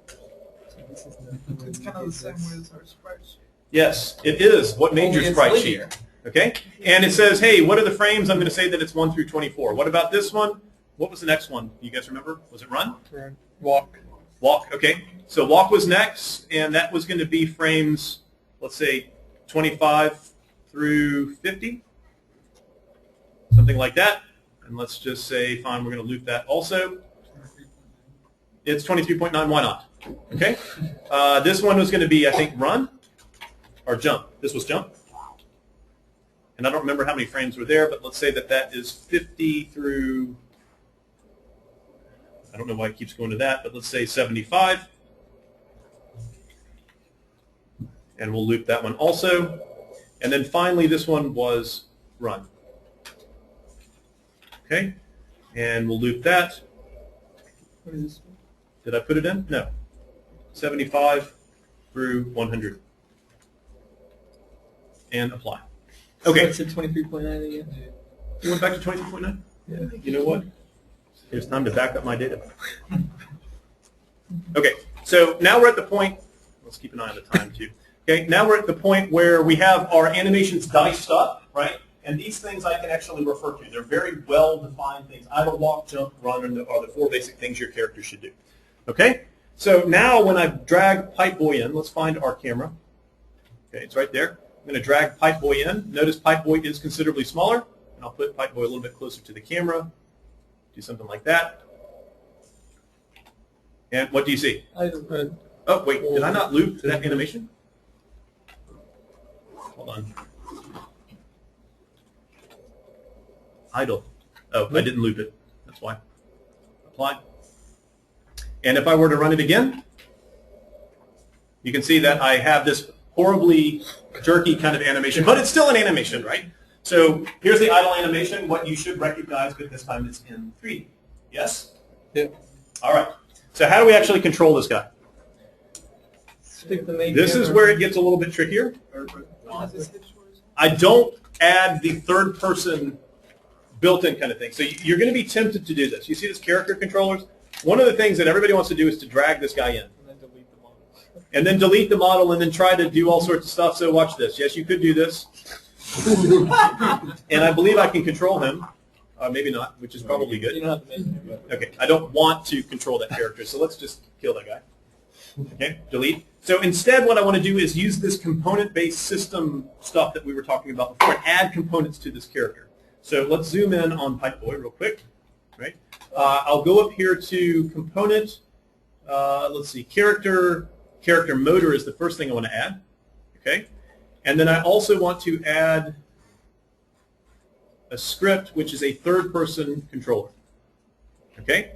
kind of the same way as our sprite sheet. Yes, it is. What made your Only it's sprite linear. sheet? Okay? And it says, hey, what are the frames? I'm going to say that it's 1 through 24. What about this one? What was the next one? You guys remember? Was it run? Walk. Walk, okay. So walk was next, and that was going to be frames, let's say, 25 through 50, something like that. And let's just say, fine, we're going to loop that also. It's 23.9, why not? Okay. This one was going to be, I think, run or jump. This was jump. And I don't remember how many frames were there, but let's say that that is 50 through, I don't know why it keeps going to that, but let's say 75. And we'll loop that one also. And then finally, this one was run. Okay, and we'll loop that. What is this? Did I put it in? No. 75 through 100. And apply. Okay. So it's at 23.9 again. You went back to 23.9? Yeah. You know what? It's time to back up my data. Okay, so now we're at the point, let's keep an eye on the time too. Okay, now we're at the point where we have our animations diced up, right? And these things I can actually refer to. They're very well-defined things. Idle, walk, jump, run are the 4 basic things your character should do. Okay? So now when I drag Pipeboy in, let's find our camera. Okay, it's right there. I'm going to drag Pipeboy in. Notice Pipeboy is considerably smaller, and I'll put Pipeboy a little bit closer to the camera. Do something like that. And what do you see? Oh, wait, did I not loop that animation? Hold on. Idle. Oh, I didn't loop it. That's why. Apply. And if I were to run it again, you can see that I have this horribly jerky kind of animation, but it's still an animation, right? So here's the idle animation, what you should recognize, but this time it's in 3D. Yes? Yeah. All right. So how do we actually control this guy? This is where it gets a little bit trickier. I don't add the third person built-in kind of thing. So you're going to be tempted to do this. You see this character controllers? One of the things that everybody wants to do is to drag this guy in. And then delete the model and then try to do all sorts of stuff. So watch this. Yes, you could do this. And I believe I can control him. Maybe not, which is probably good. Okay, I don't want to control that character, so let's just kill that guy. Okay, delete. So instead what I want to do is use this component-based system stuff that we were talking about before and add components to this character. So let's zoom in on Pipeboy real quick. Right? I'll go up here to component. Let's see, character motor is the first thing I want to add. Okay, and then I also want to add a script which is a third-person controller. Okay.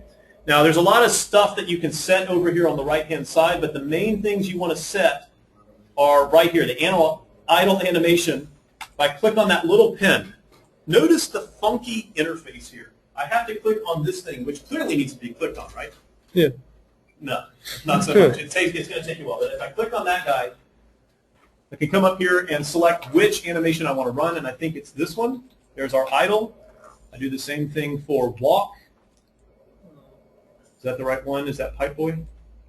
Now there's a lot of stuff that you can set over here on the right-hand side, but the main things you want to set are right here. The idle animation. If I click on that little pin, notice the funky interface here. I have to click on this thing, which clearly needs to be clicked on, right? Yeah. No, not so much. It's going to take you a while. But if I click on that guy, I can come up here and select which animation I want to run, and I think it's this one. There's our idle. I do the same thing for walk. Is that the right one? Is that Pipeboy?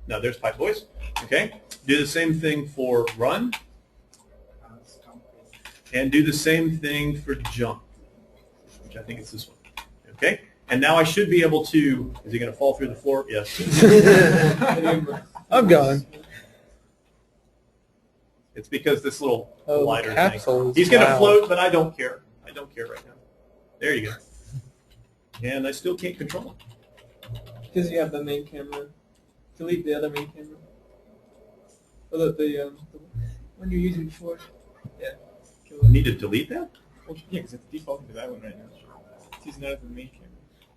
No, there's Pipeboys. Okay. Do the same thing for run. And do the same thing for jump, which I think is this one. Okay. And now I should be able to, is he going to fall through the floor? Yes. I'm gone. It's because this little Oh, collider capsules. thing. He's going to Wow. float, but I don't care. I don't care right now. There you go. And I still can't control it. Because you have the main camera. Delete the other main camera. Or the one you're using before. Yeah. Kill I it. need to delete that? Well, yeah, because it's defaulting to that one right now. It's using that as the main camera.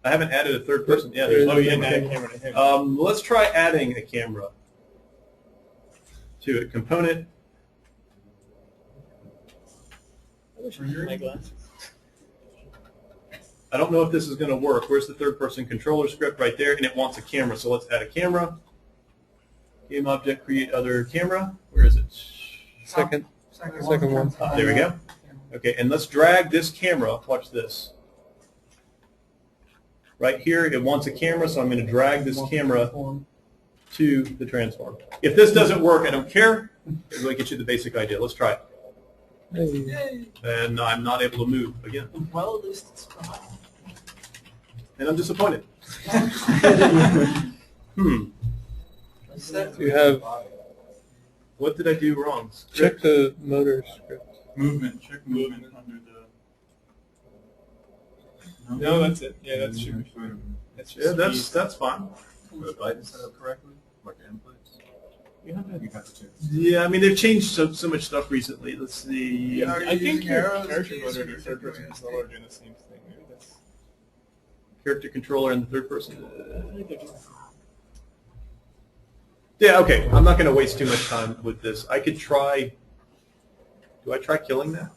I haven't added a third person. Yeah, there's no you didn't add a okay. camera to him. Let's try adding a camera to a component. I wish I had my glasses. I don't know if this is going to work. Where's the third person controller script right there? And it wants a camera. So let's add a camera. Game object, create other camera. Where is it? Second one. There we go. Okay, and let's drag this camera. Watch this. Right here, it wants a camera, so I'm going to drag this camera to the transform. If this doesn't work, I don't care. It's going to get you the basic idea. Let's try it. Hey. And I'm not able to move again. Well, at least it's fine. And I'm disappointed. You have What did I do wrong? check the motor script. Movement, check movement under the. No, that's it. Yeah, that's true. That's just Yeah, that's fine. Set up correctly, like inputs. You have to. Yeah, I mean, they've changed so much stuff recently. Let's see. I think your arrows, character keys, motor or and your third person different controller are doing the same thing. Maybe that's. Character controller and the third person. I think they're doing. Yeah, okay. I'm not going to waste too much time with this. I could try. Do I try killing that?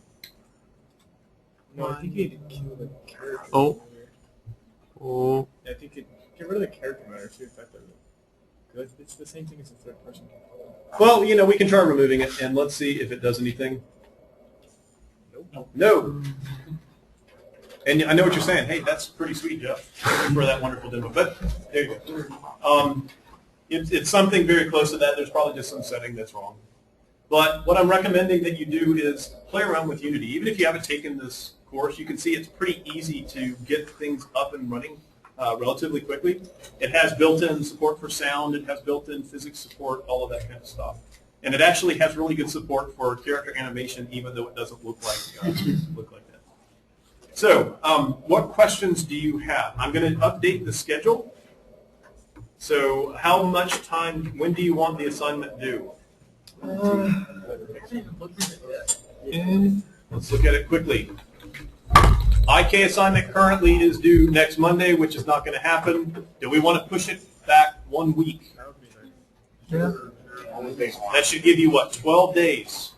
No, I think you need to kill the character. Oh. motor. Oh. Yeah, I think you get rid of the character motor too. If that does it. Because it's the same thing as the third person controller. Well, you know, we can try removing it, and let's see if it does anything. Nope. No. And I know what you're saying. Hey, that's pretty sweet, Jeff. Thank you for that wonderful demo. But there you go. It's something very close to that. There's probably just some setting that's wrong. But what I'm recommending that you do is play around with Unity. Even if you haven't taken this course, you can see it's pretty easy to get things up and running relatively quickly. It has built-in support for sound. It has built-in physics support, all of that kind of stuff. And it actually has really good support for character animation, even though it doesn't look like that. So what questions do you have? I'm going to update the schedule. So how much time, when do you want the assignment due? I haven't even looked at it yet. Let's look at it quickly. IK assignment currently is due next Monday, which is not going to happen. Do we want to push it back 1 week? Yeah. That should give you, what, 12 days?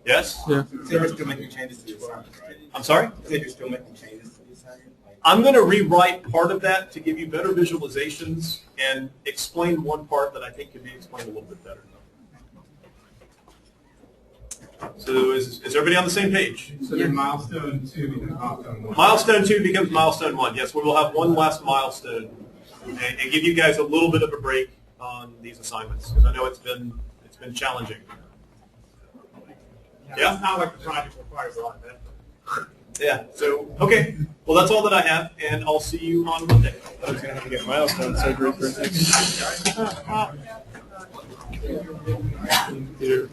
Yes? Yeah. So you're still making changes to the assignment, right? I'm sorry? You said you're still making changes to the assignment? I'm going to rewrite part of that to give you better visualizations and explain one part that I think could be explained a little bit better. So is everybody on the same page? So then milestone 2 becomes milestone 1. Milestone 2 becomes milestone 1. Yes, we will have one last milestone and give you guys a little bit of a break on these assignments because I know it's been challenging. Yeah? It's not like the project requires a lot of effort. Yeah. So, okay. Well, that's all that I have, and I'll see you on Monday. I was gonna have to get milestone surgery for next. Here.